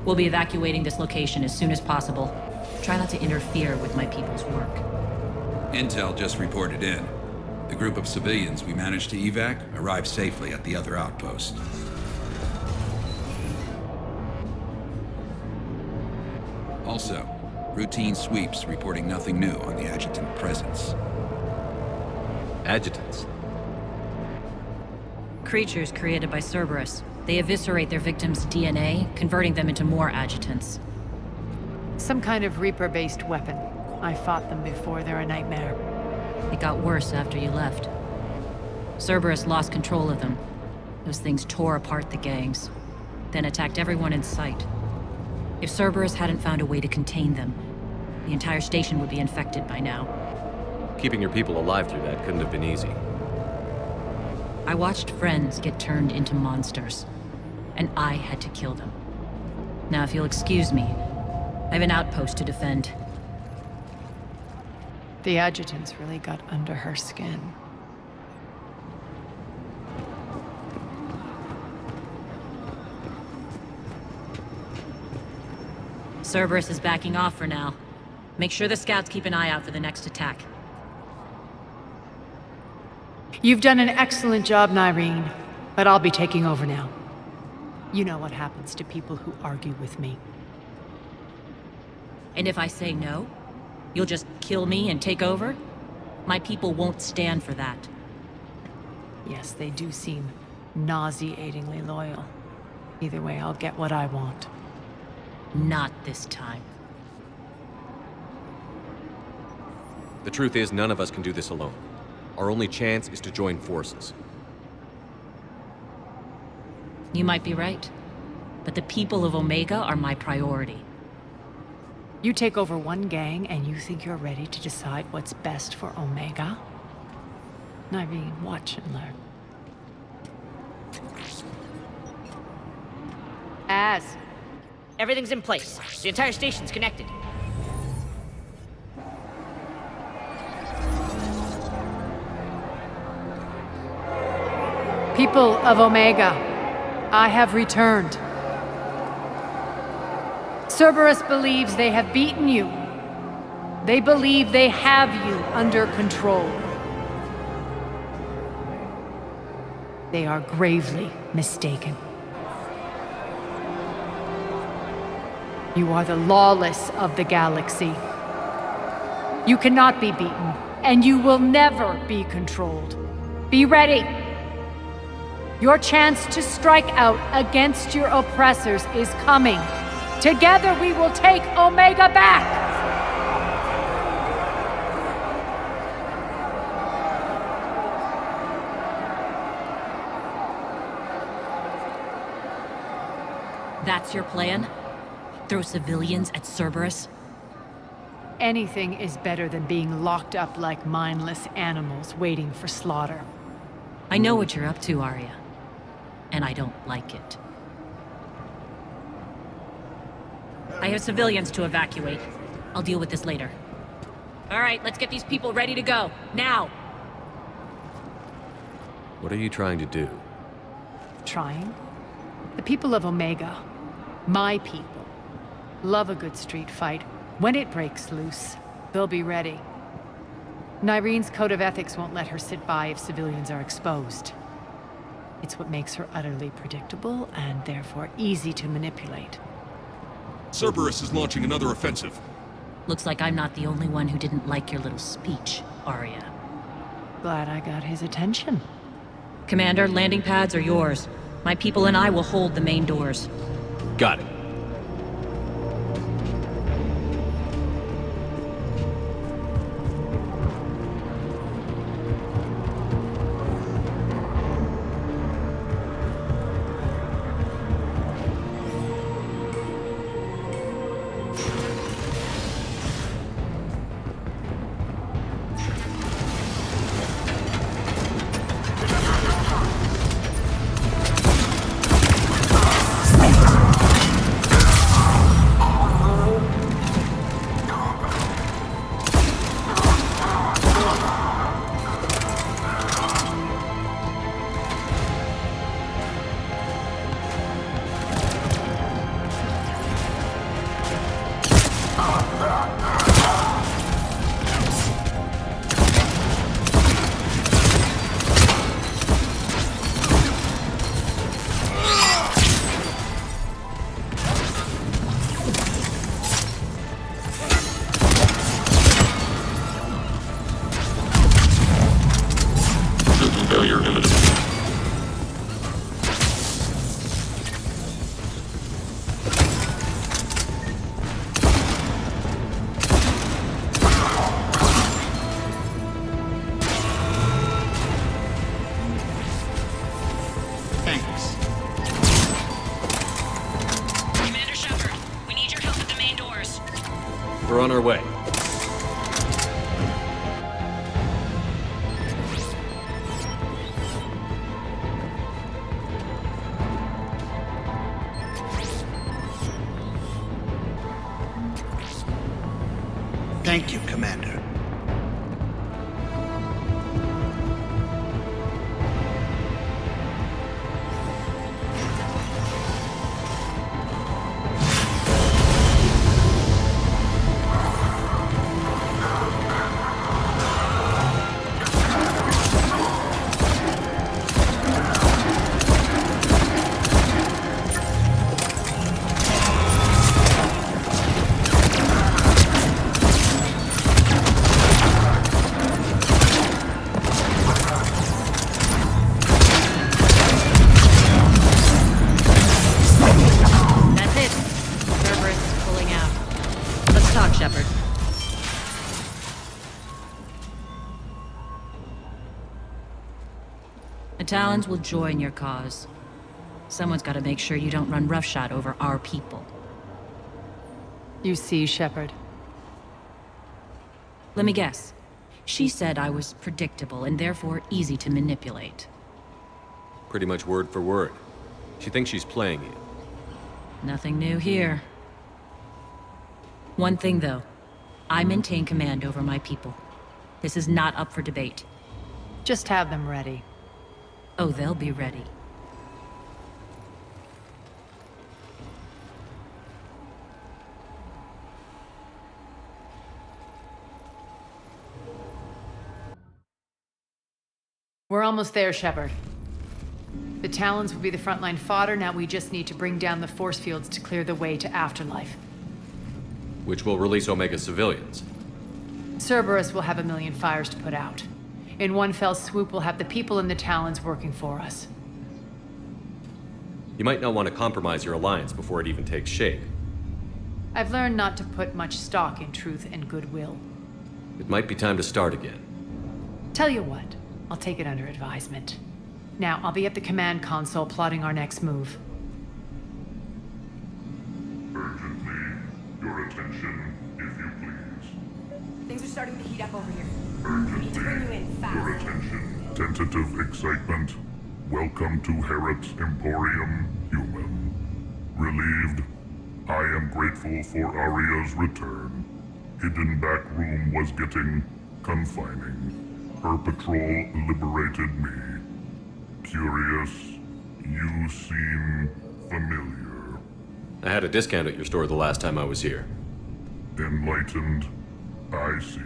We'll be evacuating this location as soon as possible. Try not to interfere with my people's work. Intel just reported in. The group of civilians we managed to evac arrived safely at the other outpost. Also, routine sweeps reporting nothing new on the adjutant presence. Adjutants? Creatures created by Cerberus. They eviscerate their victims' DNA, converting them into more adjutants. Some kind of Reaper-based weapon. I fought them before. They're a nightmare. It got worse after you left. Cerberus lost control of them. Those things tore apart the gangs, then attacked everyone in sight. If Cerberus hadn't found a way to contain them, the entire station would be infected by now. Keeping your people alive through that couldn't have been easy. I watched friends get turned into monsters, and I had to kill them. Now, if you'll excuse me, I have an outpost to defend. The adjutant's really got under her skin. Cerberus is backing off for now. Make sure the scouts keep an eye out for the next attack. You've done an excellent job, Nyreen, but I'll be taking over now. You know what happens to people who argue with me. And if I say no, you'll just kill me and take over? My people won't stand for that. Yes, they do seem nauseatingly loyal. Either way, I'll get what I want. Not this time. The truth is, none of us can do this alone. Our only chance is to join forces. You might be right, but the people of Omega are my priority. You take over one gang and you think you're ready to decide what's best for Omega? Nyreen, watch and learn. Everything's in place. The entire station's connected. People of Omega, I have returned. Cerberus believes they have beaten you. They believe they have you under control. They are gravely mistaken. You are the lawless of the galaxy. You cannot be beaten, and you will never be controlled. Be ready. Your chance to strike out against your oppressors is coming. Together we will take Omega back! That's your plan? Throw civilians at Cerberus? Anything is better than being locked up like mindless animals waiting for slaughter. I know what you're up to, Aria. And I don't like it. I have civilians to evacuate. I'll deal with this later. All right, let's get these people ready to go. Now! What are you trying to do? Trying? The people of Omega, my people, love a good street fight. When it breaks loose, they'll be ready. Nyreen's code of ethics won't let her sit by if civilians are exposed. It's what makes her utterly predictable and therefore easy to manipulate. Cerberus is launching another offensive. Looks like I'm not the only one who didn't like your little speech, Aria. Glad I got his attention. Commander, landing pads are yours. My people and I will hold the main doors. Got it. We're on our way. Thank you, Commander. Shepard. The Talons will join your cause. Someone's got to make sure you don't run roughshod over our people. You see, Shepard. Let me guess. She said I was predictable and therefore easy to manipulate. Pretty much word for word. She thinks she's playing you. Nothing new here. One thing, though. I maintain command over my people. This is not up for debate. Just have them ready. Oh, they'll be ready. We're almost there, Shepard. The Talons will be the frontline fodder. Now we just need to bring down the force fields to clear the way to Afterlife. Which will release Omega civilians. Cerberus will have 1 million fires to put out. In one fell swoop, we'll have the people in the Talons working for us. You might not want to compromise your alliance before it even takes shape. I've learned not to put much stock in truth and goodwill. It might be time to start again. Tell you what, I'll take it under advisement. Now, I'll be at the command console plotting our next move. Urgently, your attention, if you please. Things are starting to heat up over here. Urgently, We need to bring you in fast. your attention. Tentative excitement. Welcome to Herod's Emporium, human. Relieved, I am grateful for Aria's return. Hidden back room was getting confining. Her patrol liberated me. Curious, you seem familiar. I had a discount at your store the last time I was here. Enlightened, I see.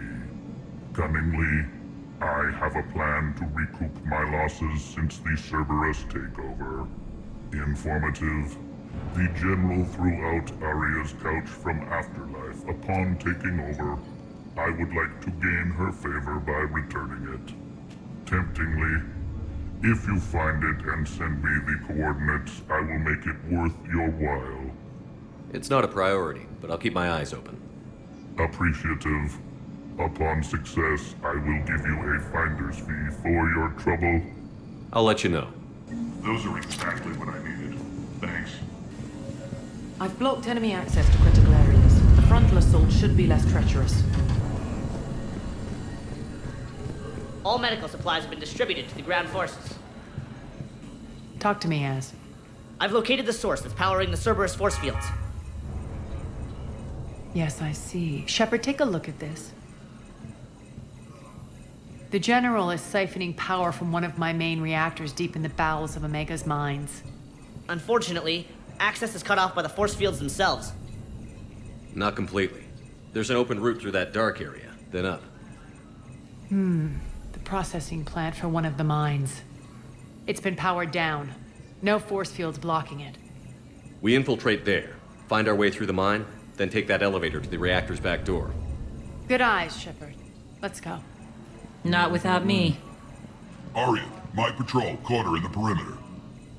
Cunningly, I have a plan to recoup my losses since the Cerberus takeover. Informative, the General threw out Aria's couch from Afterlife upon taking over. I would like to gain her favor by returning it. Temptingly, if you find it and send me the coordinates, I will make it worth your while. It's not a priority, but I'll keep my eyes open. Appreciative. Upon success, I will give you a finder's fee for your trouble. I'll let you know. Those are exactly what I needed. Thanks. I've blocked enemy access to critical areas. The frontal assault should be less treacherous. All medical supplies have been distributed to the ground forces. Talk to me, Az. I've located the source that's powering the Cerberus force fields. Yes, I see. Shepard, take a look at this. The General is siphoning power from one of my main reactors deep in the bowels of Omega's mines. Unfortunately, access is cut off by the force fields themselves. Not completely. There's an open route through that dark area, then up. The processing plant for one of the mines. It's been powered down. No force fields blocking it. We infiltrate there, find our way through the mine, then take that elevator to the reactor's back door. Good eyes, Shepard. Let's go. Not without me. Aria, my patrol caught her in the perimeter.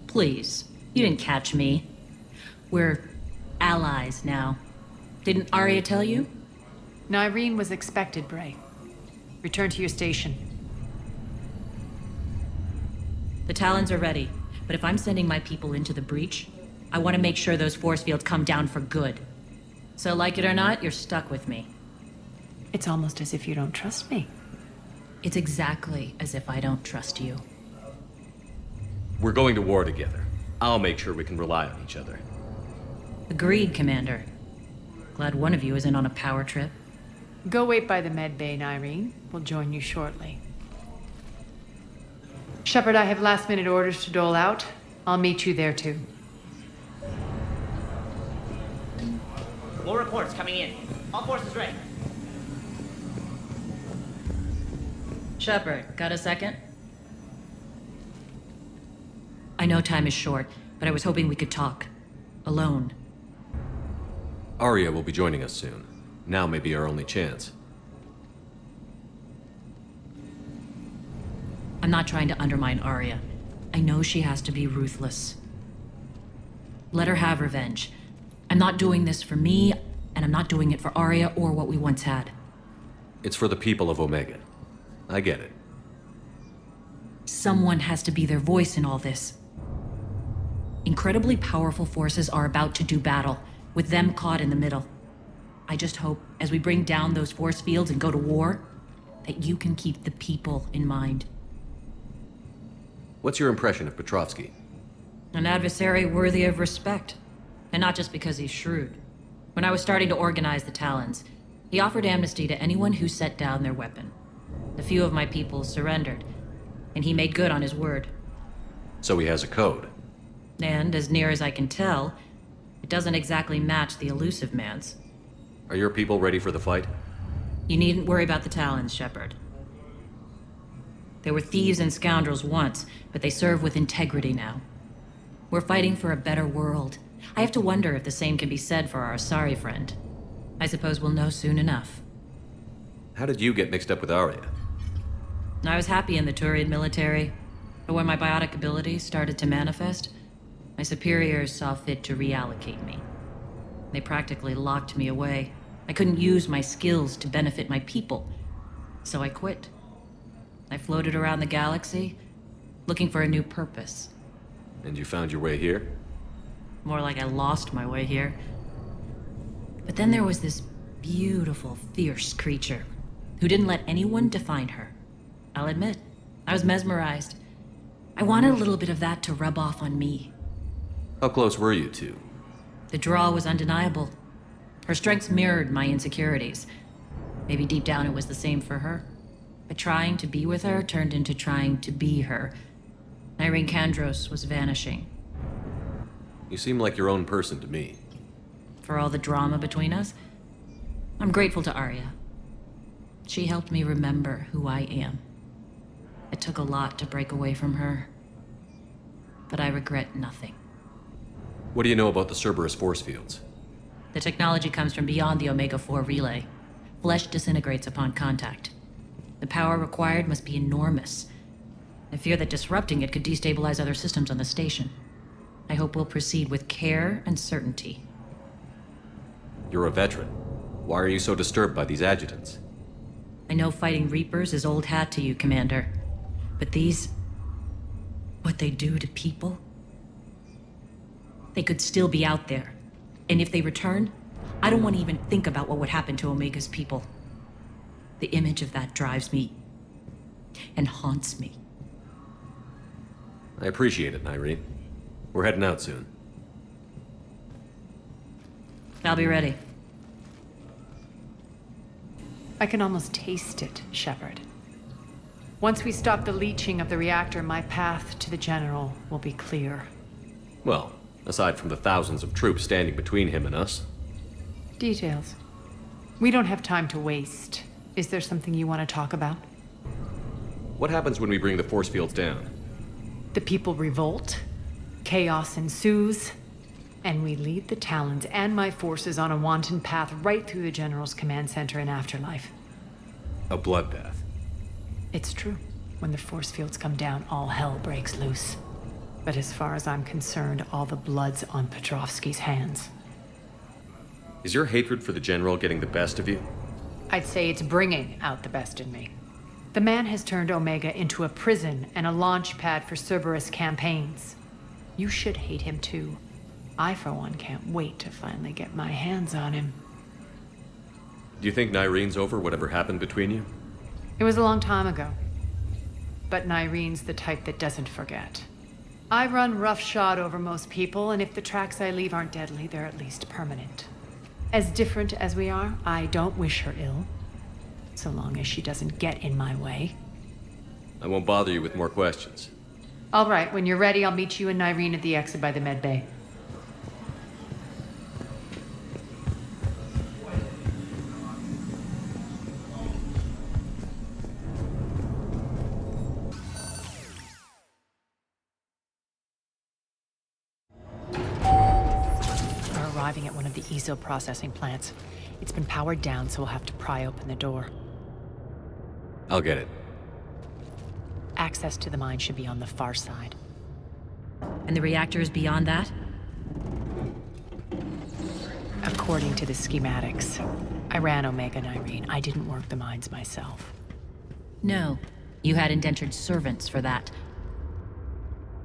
Please. You didn't catch me. We're allies now. Didn't Aria tell you? Nyreen was expected, Bray. Return to your station. The Talons are ready, but if I'm sending my people into the breach, I want to make sure those force fields come down for good. So like it or not, you're stuck with me. It's almost as if you don't trust me. It's exactly as if I don't trust you. We're going to war together. I'll make sure we can rely on each other. Agreed, Commander. Glad one of you isn't on a power trip. Go wait by the med bay, Irene. We'll join you shortly. Shepard, I have last-minute orders to dole out. I'll meet you there, too. More reports coming in. All forces ready. Shepard, got a second? I know time is short, but I was hoping we could talk. Alone. Aria will be joining us soon. Now may be our only chance. I'm not trying to undermine Aria. I know she has to be ruthless. Let her have revenge. I'm not doing this for me, and I'm not doing it for Aria or what we once had. It's for the people of Omega. I get it. Someone has to be their voice in all this. Incredibly powerful forces are about to do battle, with them caught in the middle. I just hope, as we bring down those force fields and go to war, that you can keep the people in mind. What's your impression of Petrovsky? An adversary worthy of respect. And not just because he's shrewd. When I was starting to organize the Talons, he offered amnesty to anyone who set down their weapon. A few of my people surrendered, and he made good on his word. So he has a code. And, as near as I can tell, it doesn't exactly match the elusive man's. Are your people ready for the fight? You needn't worry about the Talons, Shepard. They were thieves and scoundrels once, but they serve with integrity now. We're fighting for a better world. I have to wonder if the same can be said for our Asari friend. I suppose we'll know soon enough. How did you get mixed up with Aria? I was happy in the Turian military, but when my biotic abilities started to manifest, my superiors saw fit to reallocate me. They practically locked me away. I couldn't use my skills to benefit my people, so I quit. I floated around the galaxy, looking for a new purpose. And you found your way here? More like I lost my way here. But then there was this beautiful, fierce creature who didn't let anyone define her. I'll admit, I was mesmerized. I wanted a little bit of that to rub off on me. How close were you two? The draw was undeniable. Her strengths mirrored my insecurities. Maybe deep down it was the same for her. But trying to be with her turned into trying to be her. Irene Kandros was vanishing. You seem like your own person to me. For all the drama between us, I'm grateful to Aria. She helped me remember who I am. It took a lot to break away from her, but I regret nothing. What do you know about the Cerberus force fields? The technology comes from beyond the Omega-4 relay. Flesh disintegrates upon contact. The power required must be enormous. I fear that disrupting it could destabilize other systems on the station. I hope we'll proceed with care and certainty. You're a veteran. Why are you so disturbed by these adjutants? I know fighting Reapers is old hat to you, Commander. But these... what they do to people? They could still be out there. And if they return, I don't want to even think about what would happen to Omega's people. The image of that drives me and haunts me. I appreciate it, Irene. We're heading out soon. I'll be ready. I can almost taste it, Shepard. Once we stop the leaching of the reactor, my path to the General will be clear. Well, aside from the thousands of troops standing between him and us. Details. We don't have time to waste. Is there something you want to talk about? What happens when we bring the force fields down? The people revolt, chaos ensues, and we lead the Talons and my forces on a wanton path right through the General's command center and afterlife. A bloodbath. It's true. When the force fields come down, all hell breaks loose. But as far as I'm concerned, all the blood's on Petrovsky's hands. Is your hatred for the General getting the best of you? I'd say it's bringing out the best in me. The man has turned Omega into a prison and a launch pad for Cerberus campaigns. You should hate him too. I, for one, can't wait to finally get my hands on him. Do you think Nyrene's over whatever happened between you? It was a long time ago. But Nyrene's the type that doesn't forget. I run roughshod over most people, and if the tracks I leave aren't deadly, they're at least permanent. As different as we are, I don't wish her ill. So long as she doesn't get in my way. I won't bother you with more questions. All right, when you're ready, I'll meet you and Irene at the exit by the med bay. We're arriving at one of the ESO processing plants. It's been powered down, so we'll have to pry open the door. I'll get it. Access to the mine should be on the far side. And the reactor is beyond that? According to the schematics. I ran Omega and Irene. I didn't work the mines myself. No. You had indentured servants for that.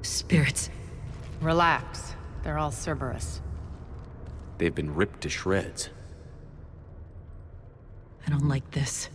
Spirits. Relax. They're all Cerberus. They've been ripped to shreds. I don't like this.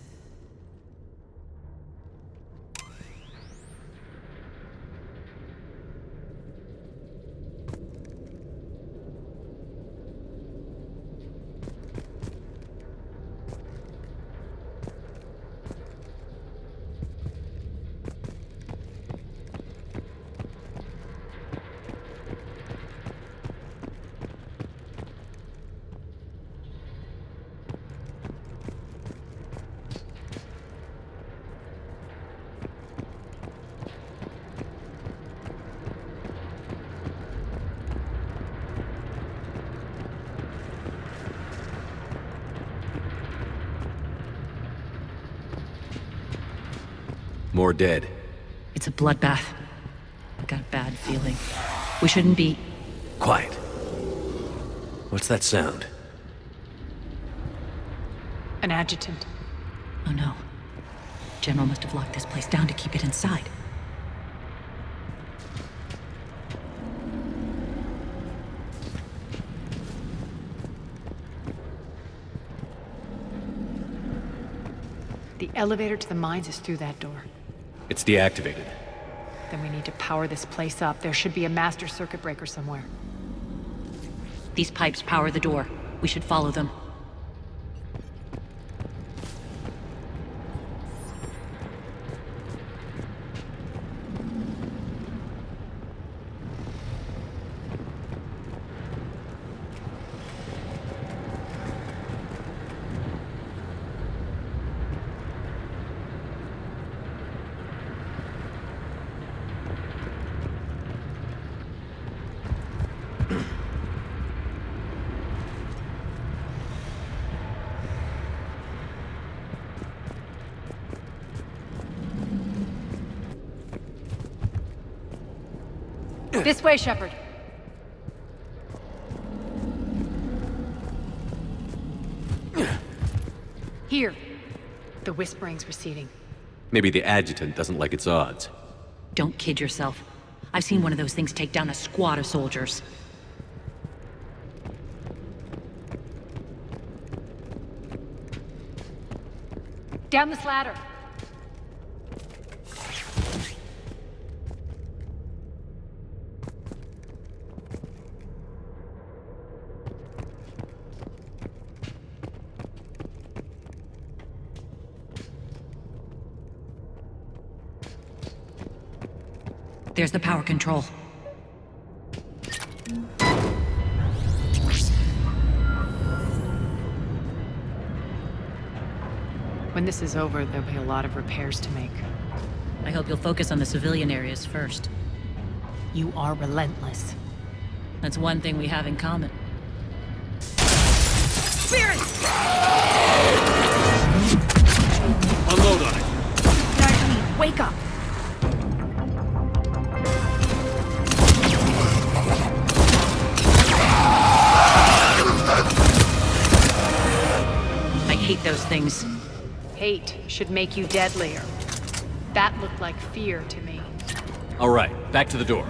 More dead. It's a bloodbath. I've got a bad feeling. We shouldn't be... Quiet. What's that sound? An adjutant. Oh no. General must have locked this place down to keep it inside. The elevator to the mines is through that door. It's deactivated. Then we need to power this place up. There should be a master circuit breaker somewhere. These pipes power the door. We should follow them. This way, Shepard. Here. The whispering's receding. Maybe the adjutant doesn't like its odds. Don't kid yourself. I've seen one of those things take down a squad of soldiers. Down this ladder. There's the power control. When this is over, there'll be a lot of repairs to make. I hope you'll focus on the civilian areas first. You are relentless. That's one thing we have in common. Spirit! Unload on it. Irene, wake up! I hate those things. Hate should make you deadlier. That looked like fear to me. All right, back to the door.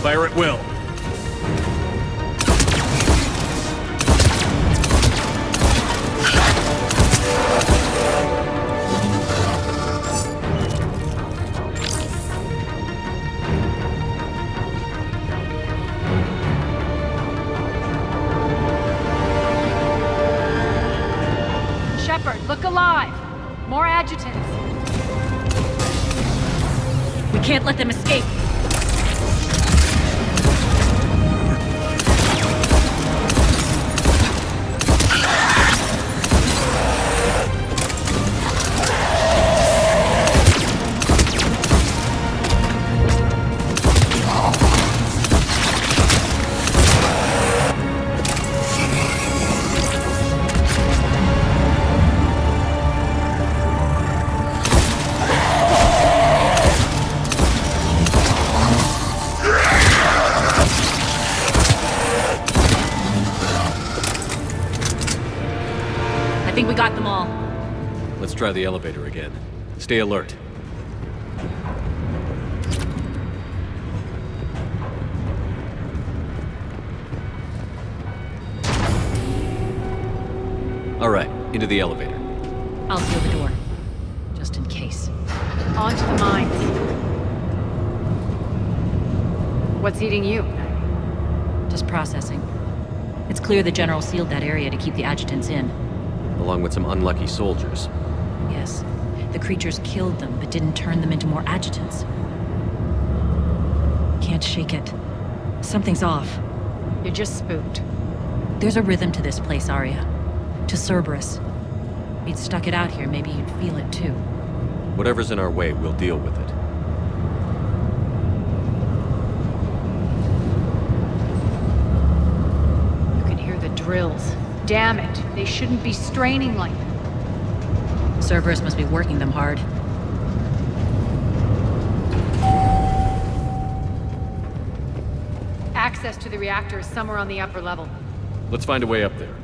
Fire at will. Shepard, look alive! More adjutants! We can't let them escape! I think we got them all. Let's try the elevator again. Stay alert. All right, into the elevator. I'll seal the door. Just in case. On to the mines. What's eating you? Just processing. It's clear the General sealed that area to keep the adjutants in. Along with some unlucky soldiers. Yes. The creatures killed them, but didn't turn them into more adjutants. Can't shake it. Something's off. You're just spooked. There's a rhythm to this place, Aria. To Cerberus. If you'd stuck it out here, maybe you'd feel it too. Whatever's in our way, we'll deal with it. You can hear the drills. Damn it, they shouldn't be straining like that. Cerberus must be working them hard. Access to the reactor is somewhere on the upper level. Let's find a way up there.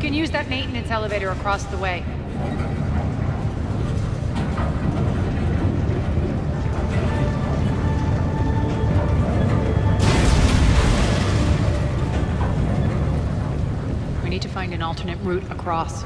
Use that maintenance elevator across the way. We need to find an alternate route across.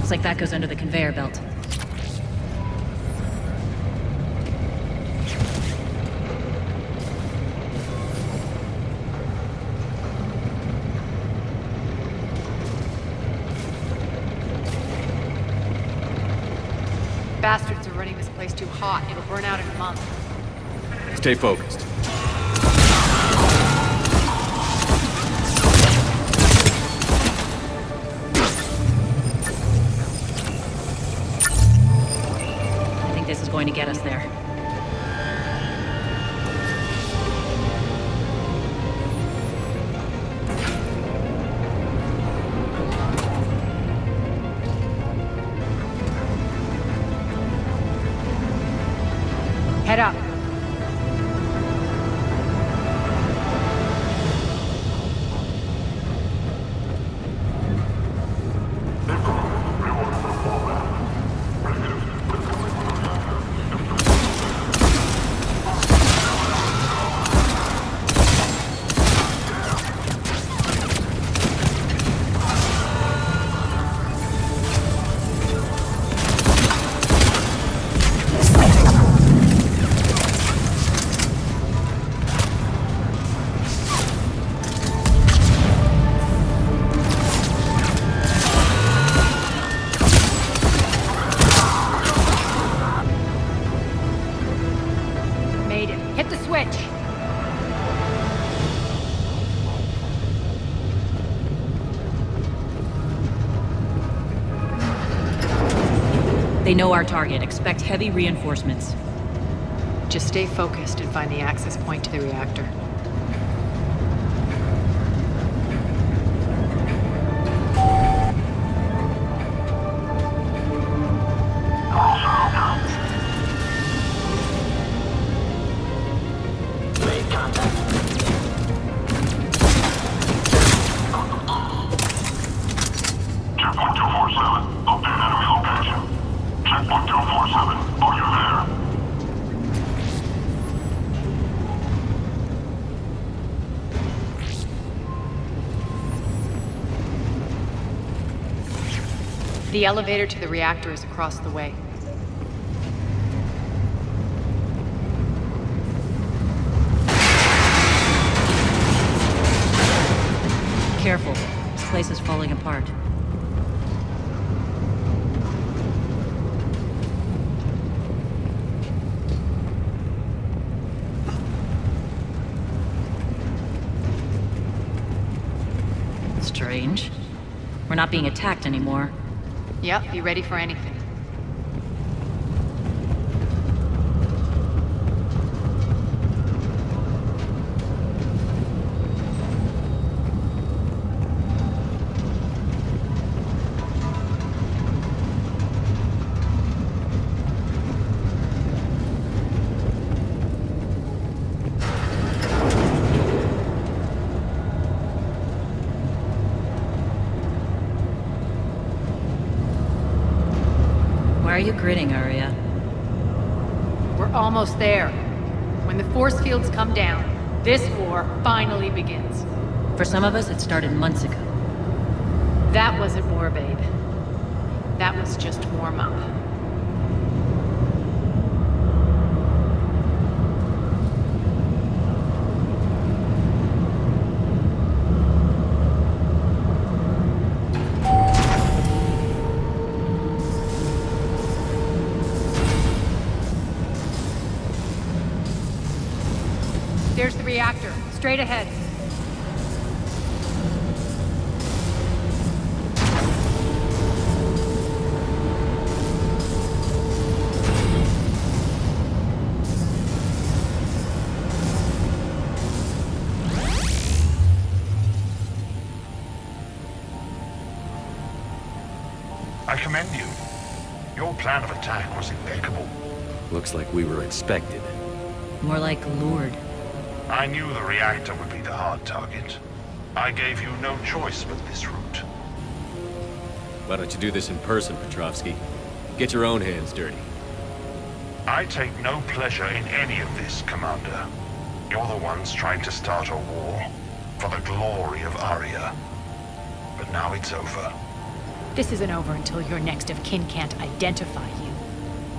Looks like that goes under the conveyor belt. place too hot. It'll burn out in a month. Stay focused. I think this is going to get us there. Head up. Hit the switch! They know our target. Expect heavy reinforcements. Just stay focused and find the access point to the reactor. The elevator to the reactor is across the way. Careful. This place is falling apart. Strange. We're not being attacked anymore. Yep, be ready for anything. Why are you grinning, Aria? We're almost there. When the force fields come down, this war finally begins. For some of us, it started months ago. That wasn't war, babe. That was just warm-up. There's the reactor. Straight ahead. I commend you. Your plan of attack was impeccable. Looks like we were expected. More like lured. I knew the reactor would be the hard target. I gave you no choice but this route. Why don't you do this in person, Petrovsky? Get your own hands dirty. I take no pleasure in any of this, Commander. You're the ones trying to start a war for the glory of Aria. But now it's over. This isn't over until your next of kin can't identify you.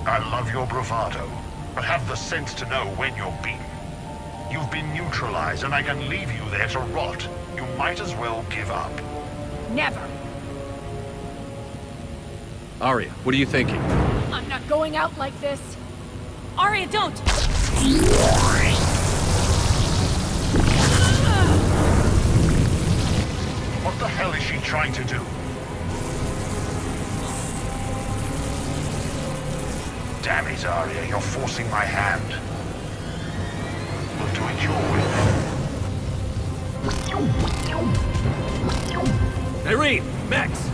I love your bravado, but have the sense to know when you're beaten. You've been neutralized, and I can leave you there to rot. You might as well give up. Never. Aria, what are you thinking? I'm not going out like this. Aria, don't! What the hell is she trying to do? Damn it, Aria, you're forcing my hand. We'll do it your way. Irene! Max!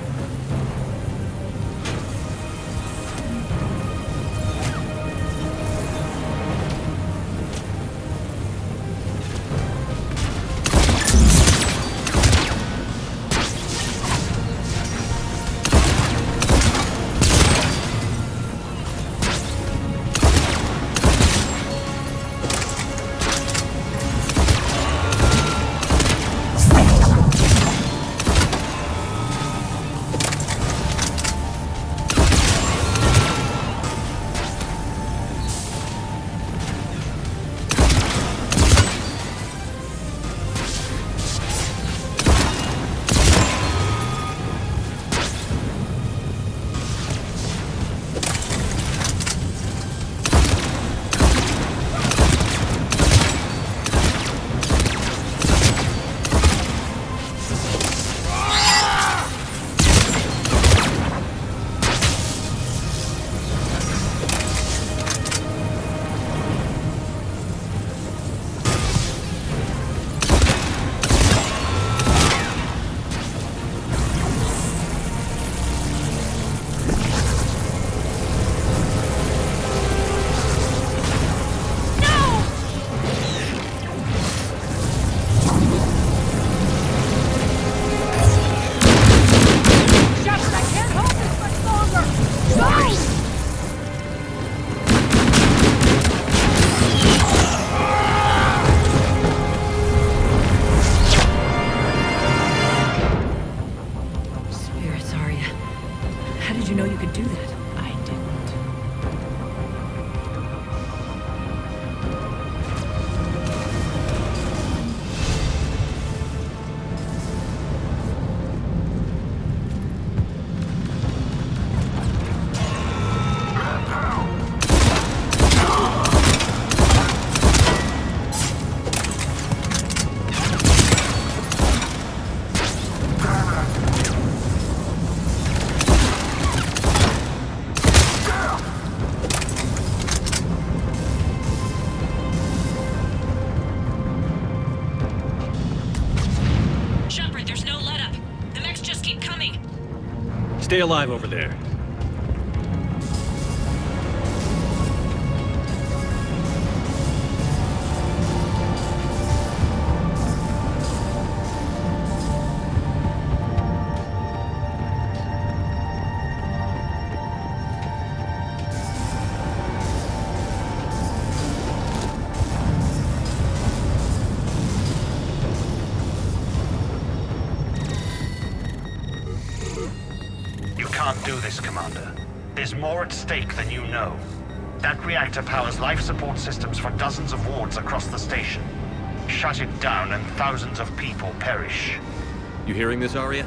Stay alive over there. Do this, Commander. There's more at stake than you know. That reactor powers life support systems for dozens of wards across the station. Shut it down and thousands of people perish. You hearing this, Aria?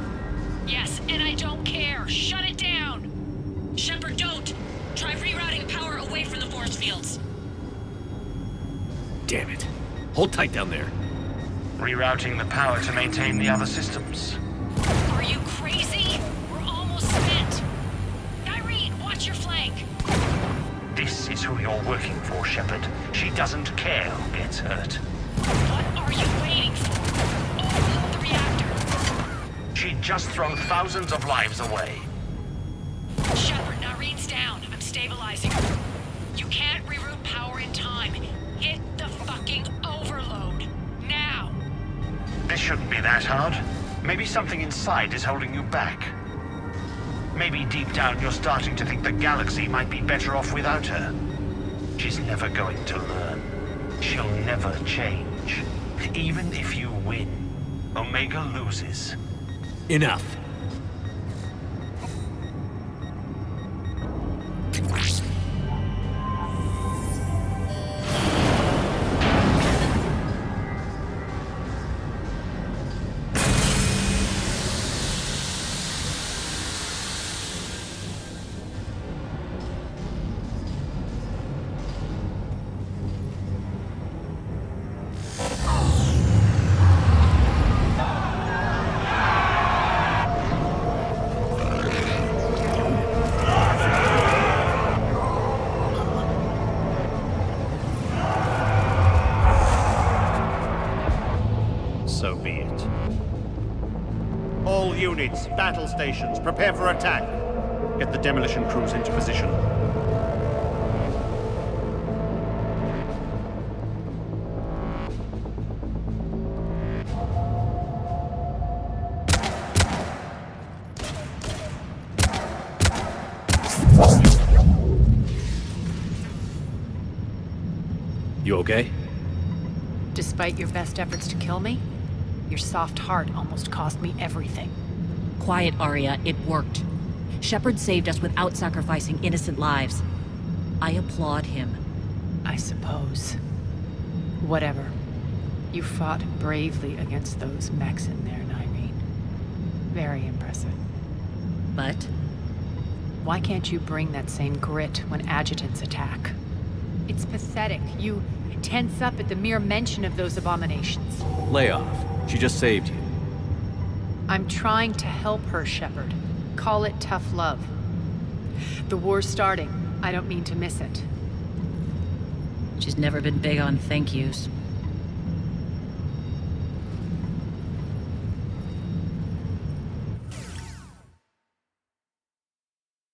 Yes, and I don't care. Shut it down! Shepard, don't! Try rerouting power away from the force fields. Damn it. Hold tight down there. Rerouting the power to maintain the other systems. Are you crazy? We're almost spent. Irene, watch your flank. This is who you're working for, Shepard. She doesn't care who gets hurt. What are you waiting for? Overload the reactor. She'd just throw thousands of lives away. Shepard, Irene's down. I'm stabilizing her. You can't reroute power in time. Hit the fucking overload. Now! This shouldn't be that hard. Maybe something inside is holding you back. Maybe deep down you're starting to think the galaxy might be better off without her. She's never going to learn. She'll never change. Even if you win, Omega loses. Enough. units, battle stations, prepare for attack. Get the demolition crews into position. You okay? Despite your best efforts to kill me, your soft heart almost cost me everything. Quiet, Aria. It worked. Shepard saved us without sacrificing innocent lives. I applaud him. I suppose. Whatever. You fought bravely against those mechs in there, Nyreen. Very impressive. But? Why can't you bring that same grit when adjutants attack? It's pathetic. You tense up at the mere mention of those abominations. Lay off. She just saved you. I'm trying to help her, Shepard. Call it tough love. The war's starting. I don't mean to miss it. She's never been big on thank yous.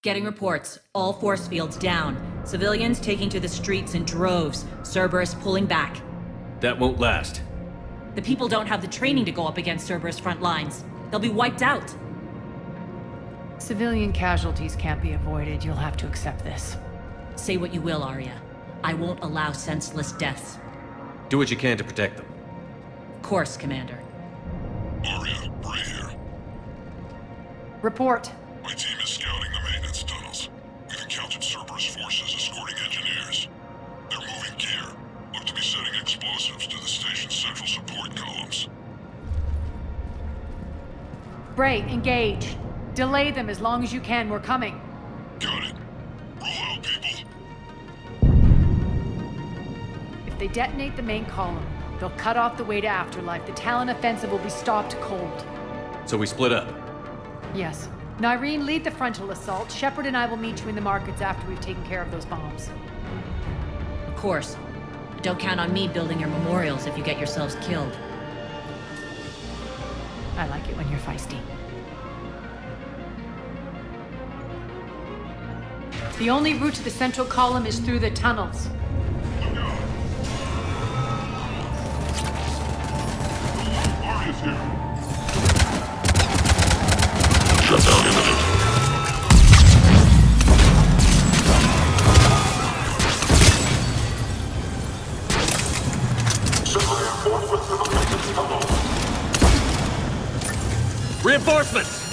Getting reports. All force fields down. Civilians taking to the streets in droves. Cerberus pulling back. That won't last. The people don't have the training to go up against Cerberus front lines. They'll be wiped out. Civilian casualties can't be avoided. You'll have to accept this. Say what you will, Aria. I won't allow senseless deaths. Do what you can to protect them. Of course, Commander. Aria, Bray here. Report. My team is scouting the maintenance tunnels. We've encountered Cerberus forces escorting engineers. They're moving gear. Look to be setting explosives to the station's central support columns. Bray, engage. Delay them as long as you can. We're coming. Got it. Roll out, people. If they detonate the main column, they'll cut off the way to Afterlife. The Talon offensive will be stopped cold. So we split up. Yes. Nyreen, lead the frontal assault. Shepard and I will meet you in the markets after we've taken care of those bombs. Of course. But don't count on me building your memorials if you get yourselves killed. I like it when you're feisty. The only route to the central column is through the tunnels. Aria's here. Shutdown imminent. Reinforcements!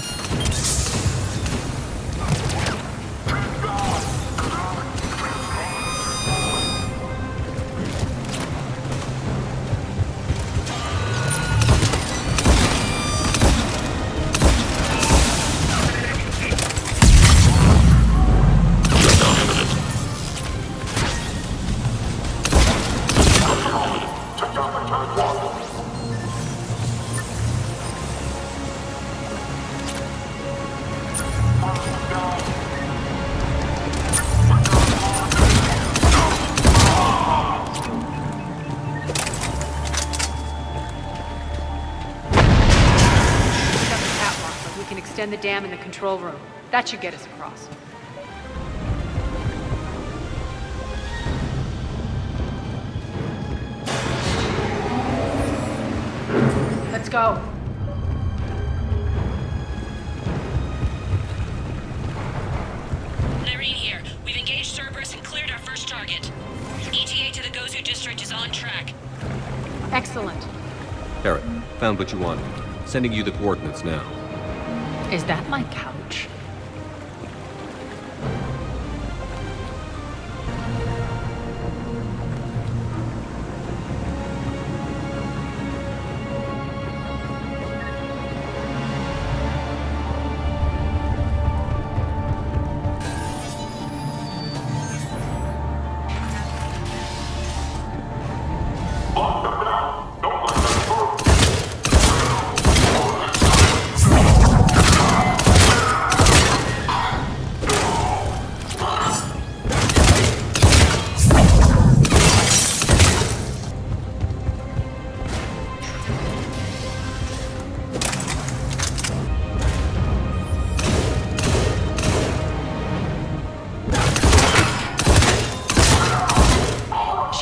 Extend the dam in the control room. That should get us across. Let's go. Nyreen here. We've engaged Cerberus and cleared our first target. ETA to the Gozu district is on track. Excellent. Barrett, found what you wanted. Sending you the coordinates now. Is that my couch?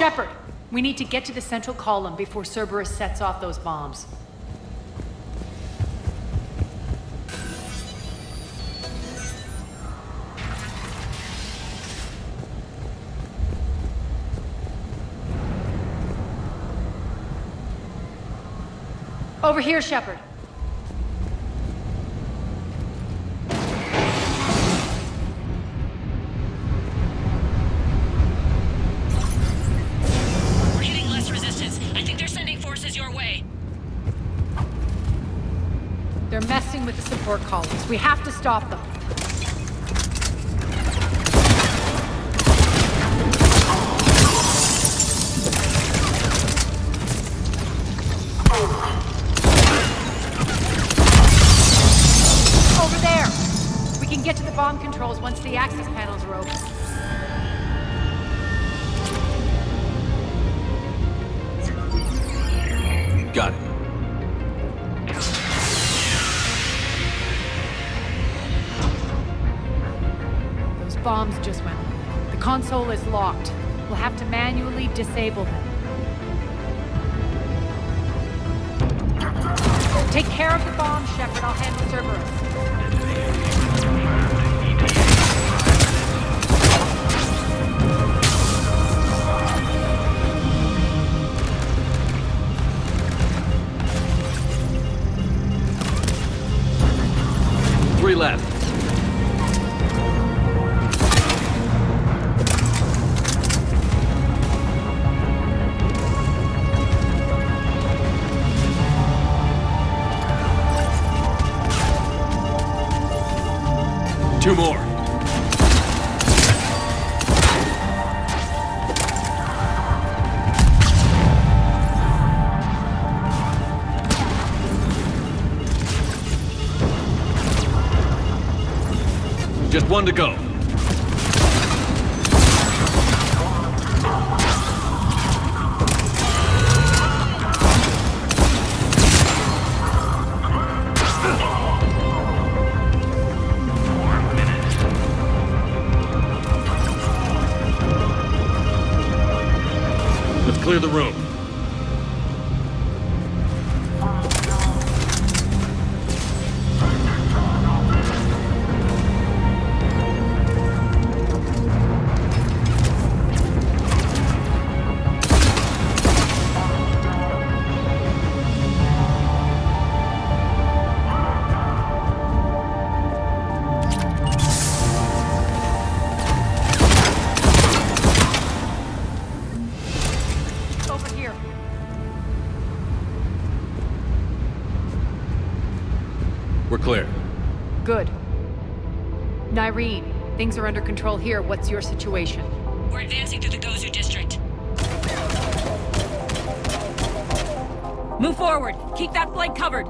Shepard, we need to get to the central column before Cerberus sets off those bombs. Over here, Shepard. We're hitting less resistance. I think they're sending forces your way. They're messing with the support columns. We have to stop them. Over there! We can get to the bomb controls once the access panels are open. Got it. Those bombs just went off. The console is locked. We'll have to manually disable them. Take care of the bomb, Shepard. I'll handle Cerberus. Three left. Two more. Just one to go. Let's clear the room. Over here. We're clear. Good. Nyreen, things are under control here. What's your situation? We're advancing through the Gozu district. Move forward. Keep that flank covered.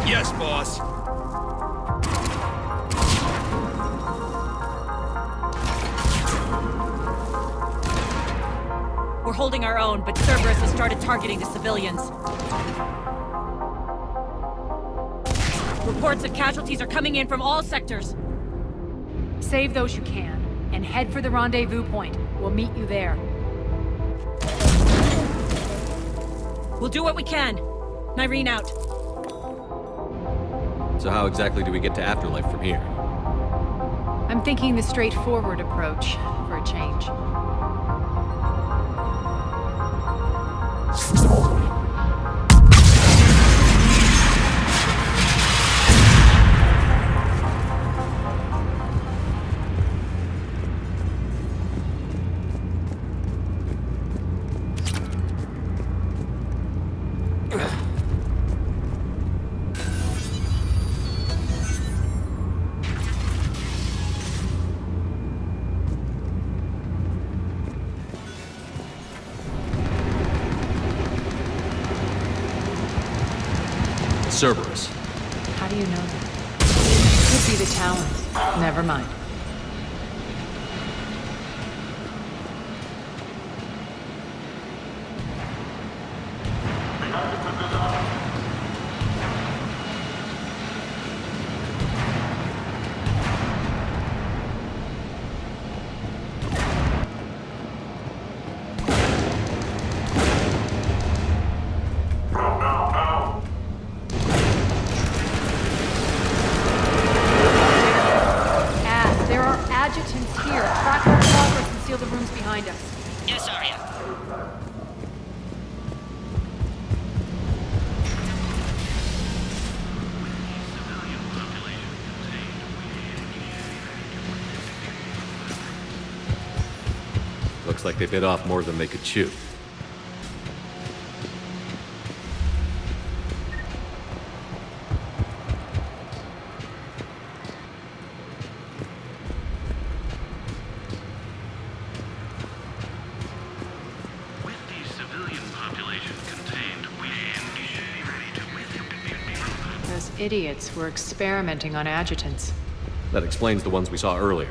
Yes, boss. We're holding our own, but Cerberus has started targeting the civilians. Reports of casualties are coming in from all sectors. Save those you can, and head for the rendezvous point. We'll meet you there. We'll do what we can. Nyreen out. So how exactly do we get to Afterlife from here? I'm thinking the straightforward approach, for a change. Cerberus. How do you know that? Could be the Talons. Never mind. Yes, Aria. Looks like they bit off more than they could chew. Those idiots were experimenting on adjutants. That explains the ones we saw earlier.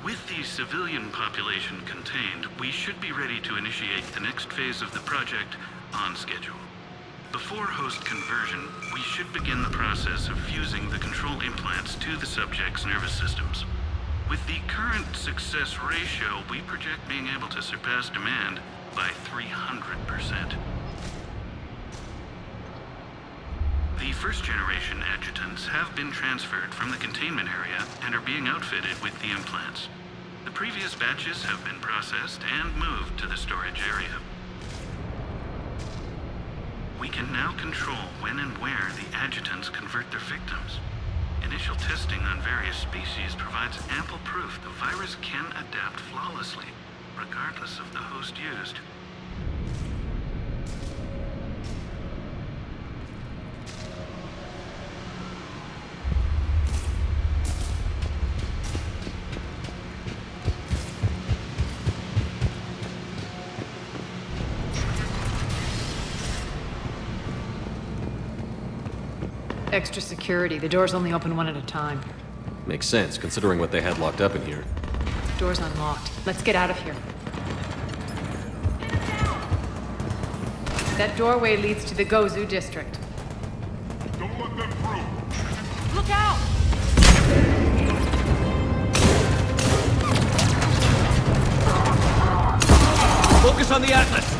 With the civilian population contained, we should be ready to initiate the next phase of the project on schedule. Before host conversion, we should begin the process of fusing the control implants to the subject's nervous systems. With the current success ratio, we project being able to surpass demand by 300%. The first-generation adjutants have been transferred from the containment area and are being outfitted with the implants. The previous batches have been processed and moved to the storage area. We can now control when and where the adjutants convert their victims. Initial testing on various species provides ample proof the virus can adapt flawlessly, regardless of the host used. Extra security. The doors only open one at a time. Makes sense, considering what they had locked up in here. Door's unlocked. Let's get out of here. That doorway leads to the Gozu district. Don't let them through! Look out! Focus on the Atlas!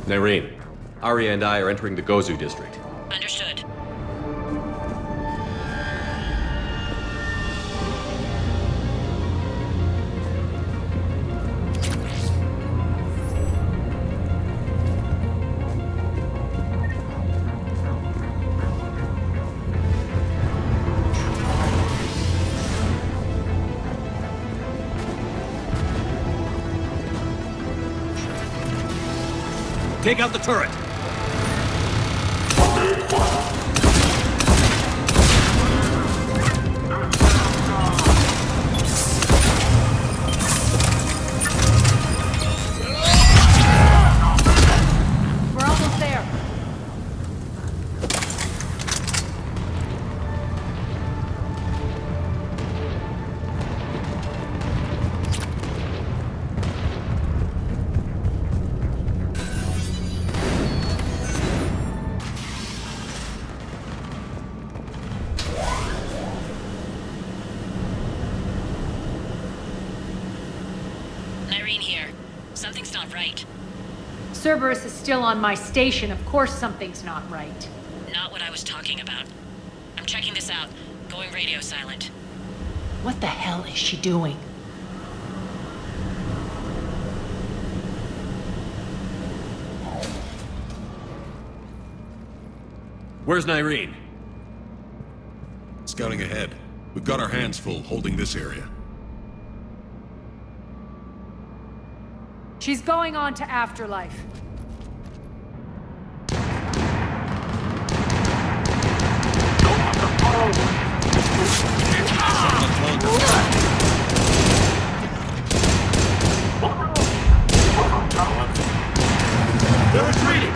Nyreen, Aria and I are entering the Gozu district. Understood. Take out the turret! We're almost there. Nyreen here. Something's not right. Cerberus is still on my station. Of course something's not right. Not what I was talking about. I'm checking this out. Going radio silent. What the hell is she doing? Where's Nyreen? Scouting ahead. We've got our hands full holding this area. She's going on to Afterlife. Something They're retreating!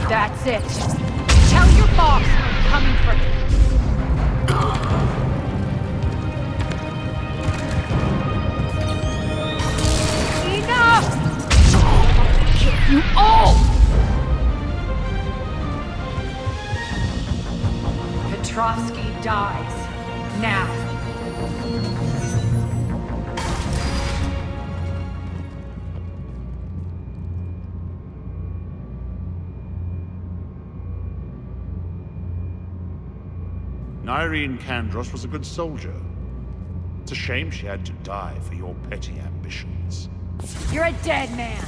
That's it. Tell your boss I'm coming for him. Enough! I'll kill you all! Petrovsky dies. Now. Irene Kandros was a good soldier. It's a shame she had to die for your petty ambitions. You're a dead man.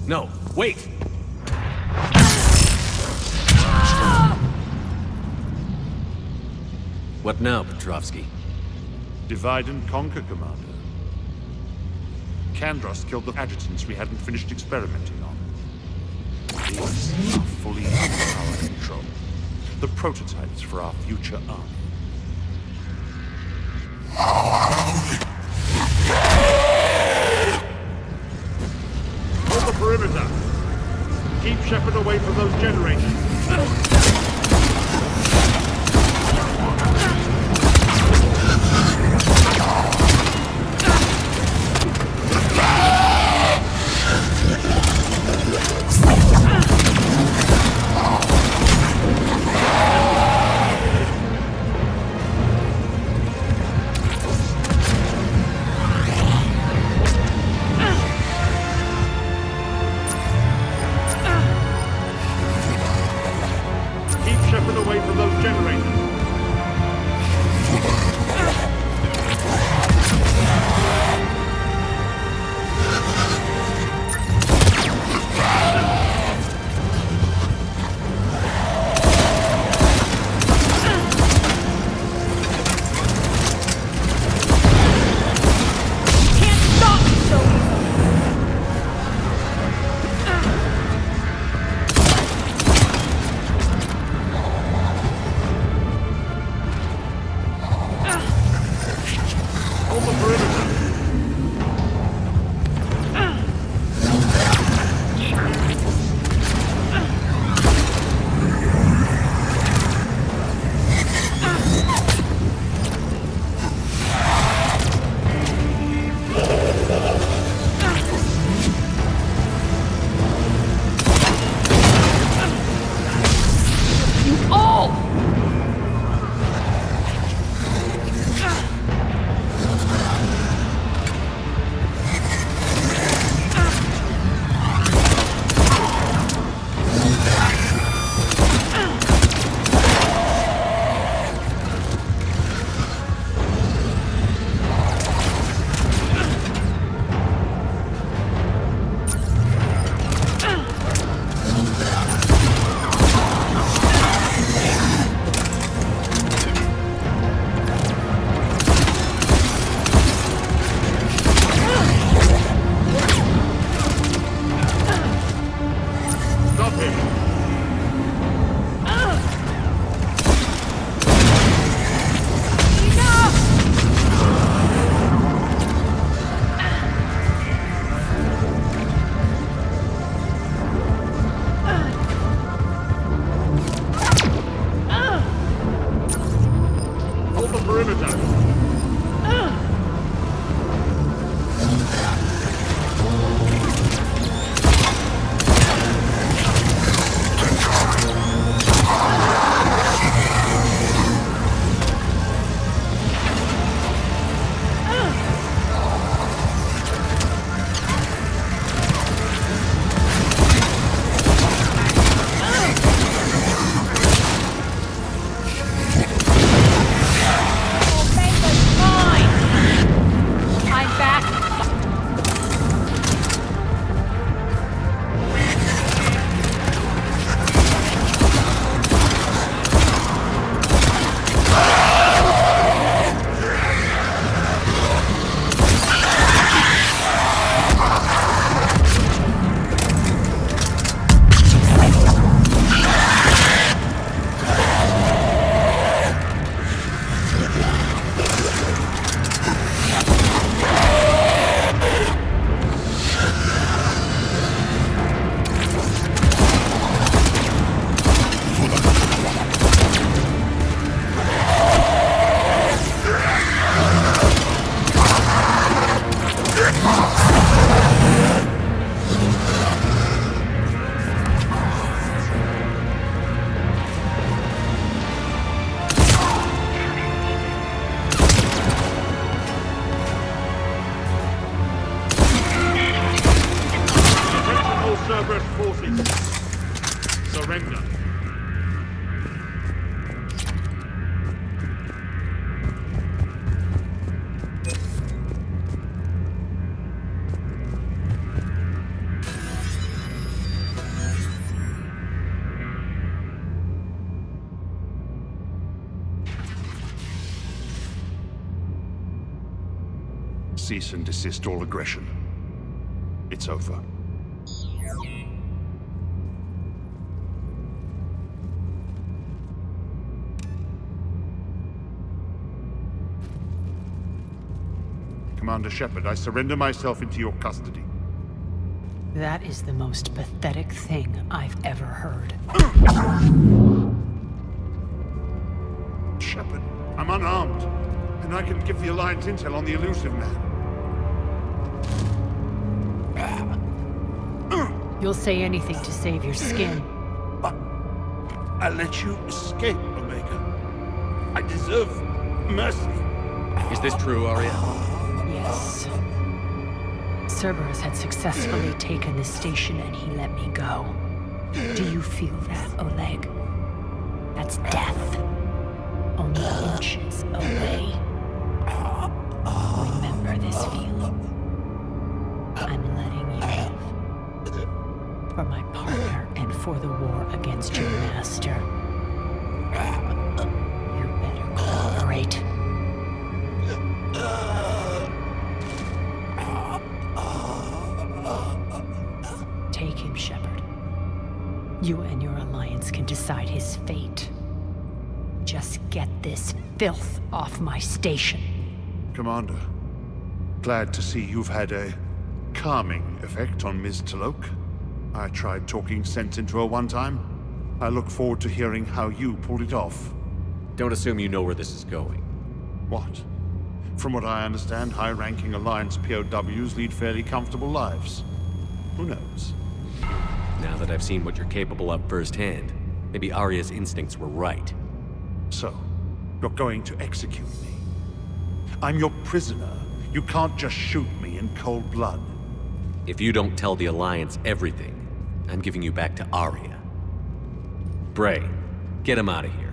No, wait! What now, Petrovsky? Divide and conquer, Commander. Kandros killed the adjutants we hadn't finished experimenting on. These are fully under our control. The prototypes for our future army. Hold the perimeter. Keep Shepard away from those generators. Cerberus forces. Surrender. Cease and desist all aggression. It's over. Commander Shepard, I surrender myself into your custody. That is the most pathetic thing I've ever heard. Shepard, I'm unarmed, and I can give the Alliance intel on the elusive man. You'll say anything to save your skin. I let you escape, Omega. I deserve mercy. Is this true, Aria? Yes. Cerberus had successfully taken the station and he let me go. Do you feel that, Oleg? That's death. Only inches away. Remember this feeling. I'm letting you live. For my partner and for the war against your master. You better cooperate. Take him, Shepard. You and your Alliance can decide his fate. Just get this filth off my station. Commander, glad to see you've had a calming effect on Ms. T'Loak. I tried talking sense into her one time. I look forward to hearing how you pulled it off. Don't assume you know where this is going. What? From what I understand, high-ranking Alliance POWs lead fairly comfortable lives. Who knows? Now that I've seen what you're capable of firsthand, maybe Aria's instincts were right. So, you're going to execute me. I'm your prisoner. You can't just shoot me in cold blood. If you don't tell the Alliance everything, I'm giving you back to Aria. Bray, get him out of here.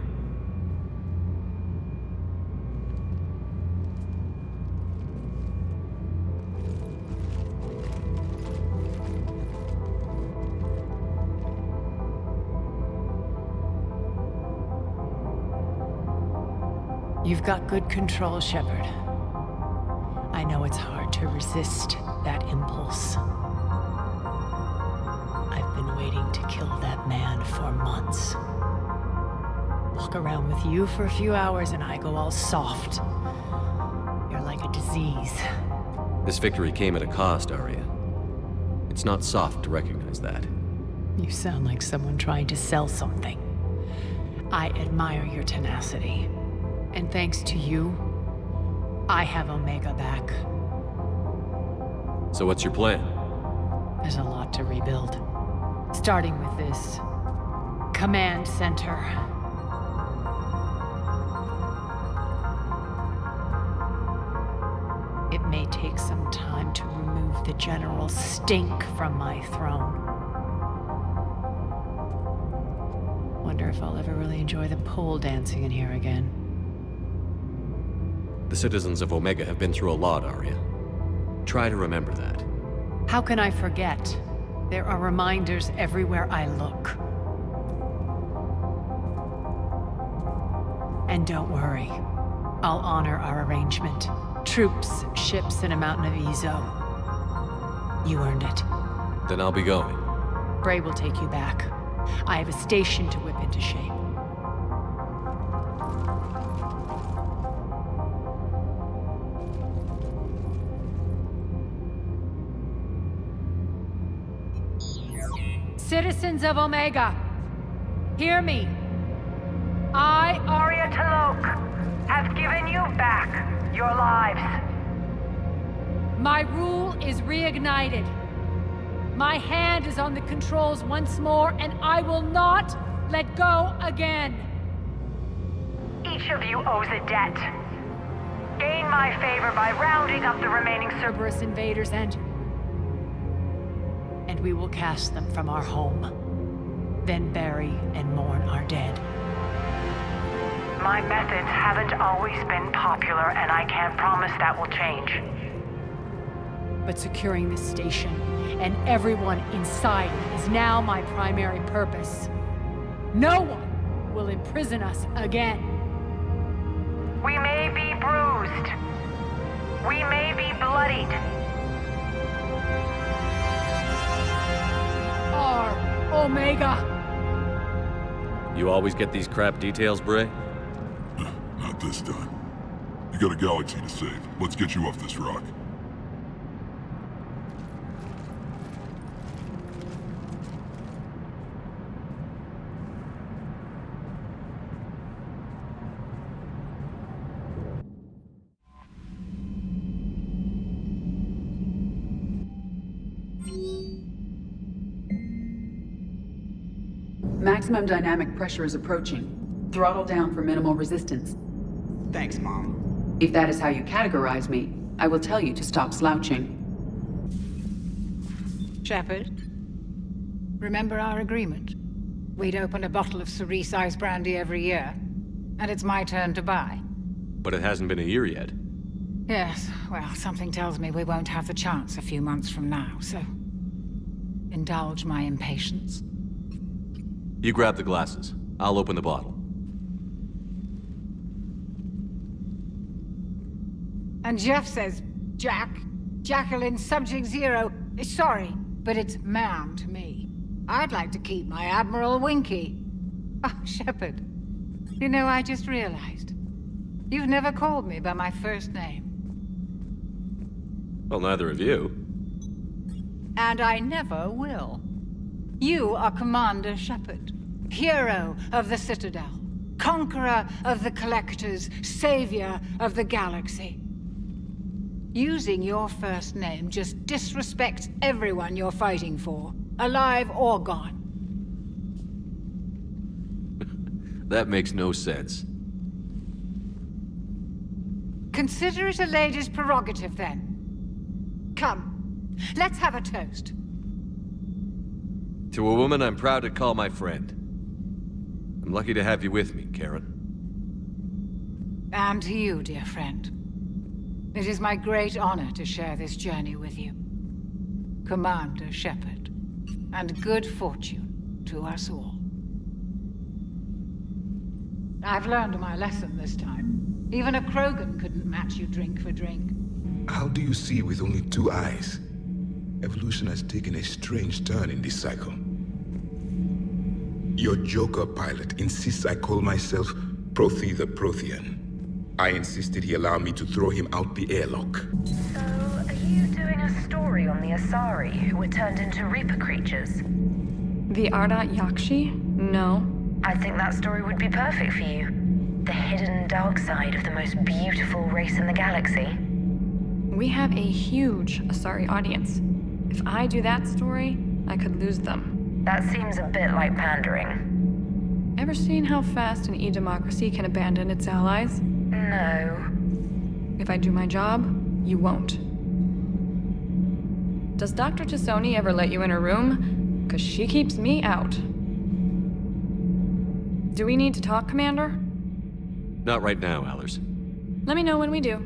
You've got good control, Shepard. I know it's hard to resist that impulse. I've been waiting to kill that man for months. Walk around with you for a few hours and I go all soft. You're like a disease. This victory came at a cost, Aria. It's not soft to recognize that. You sound like someone trying to sell something. I admire your tenacity. And thanks to you, I have Omega back. So what's your plan? There's a lot to rebuild. Starting with this command center. It may take some time to remove the general's stink from my throne. Wonder if I'll ever really enjoy the pole dancing in here again. The citizens of Omega have been through a lot, Aria. Try to remember that. How can I forget? There are reminders everywhere I look. And don't worry, I'll honor our arrangement. Troops, ships, and a mountain of Ezo. You earned it. Then I'll be going. Bray will take you back. I have a station to whip into shape. Citizens of Omega, hear me. I, Aria T'Loak, have given you back your lives. My rule is reignited. My hand is on the controls once more, and I will not let go again. Each of you owes a debt. Gain my favor by rounding up the remaining Cerberus invaders and we will cast them from our home. Then bury and mourn our dead. My methods haven't always been popular, and I can't promise that will change. But securing this station and everyone inside it is now my primary purpose. No one will imprison us again. We may be bruised. We may be bloodied. Our Omega. You always get these crap details, Bray? Not this time. You got a galaxy to save. Let's get you off this rock. Maximum dynamic pressure is approaching. Throttle down for minimal resistance. Thanks, Mom. If that is how you categorize me, I will tell you to stop slouching. Shepard, remember our agreement? We'd open a bottle of Cerise brandy every year, and it's my turn to buy. But it hasn't been a year yet. Yes, well, something tells me we won't have the chance a few months from now, so indulge my impatience. You grab the glasses. I'll open the bottle. And Jeff says, Jacqueline Subject Zero is sorry, but it's ma'am to me. I'd like to keep my Admiral Winky. Oh, Shepard, you know, I just realized. You've never called me by my first name. Well, neither of you. And I never will. You are Commander Shepard, hero of the Citadel, conqueror of the Collectors, savior of the galaxy. Using your first name just disrespects everyone you're fighting for, alive or gone. That makes no sense. Consider it a lady's prerogative, then. Come, let's have a toast. To a woman I'm proud to call my friend. I'm lucky to have you with me, Karen. And to you, dear friend. It is my great honor to share this journey with you. Commander Shepard. And good fortune to us all. I've learned my lesson this time. Even a Krogan couldn't match you drink for drink. How do you see with only 2 eyes? Evolution has taken a strange turn in this cycle. Your Joker pilot insists I call myself Prothi the Prothean. I insisted he allow me to throw him out the airlock. So, are you doing a story on the Asari who were turned into Reaper creatures? The Ardat Yakshi? No. I think that story would be perfect for you. The hidden dark side of the most beautiful race in the galaxy. We have a huge Asari audience. If I do that story, I could lose them. That seems a bit like pandering. Ever seen how fast an e-democracy can abandon its allies? No. If I do my job, you won't. Does Dr. Tassoni ever let you in her room? 'Cause she keeps me out. Do we need to talk, Commander? Not right now, Allers. Let me know when we do.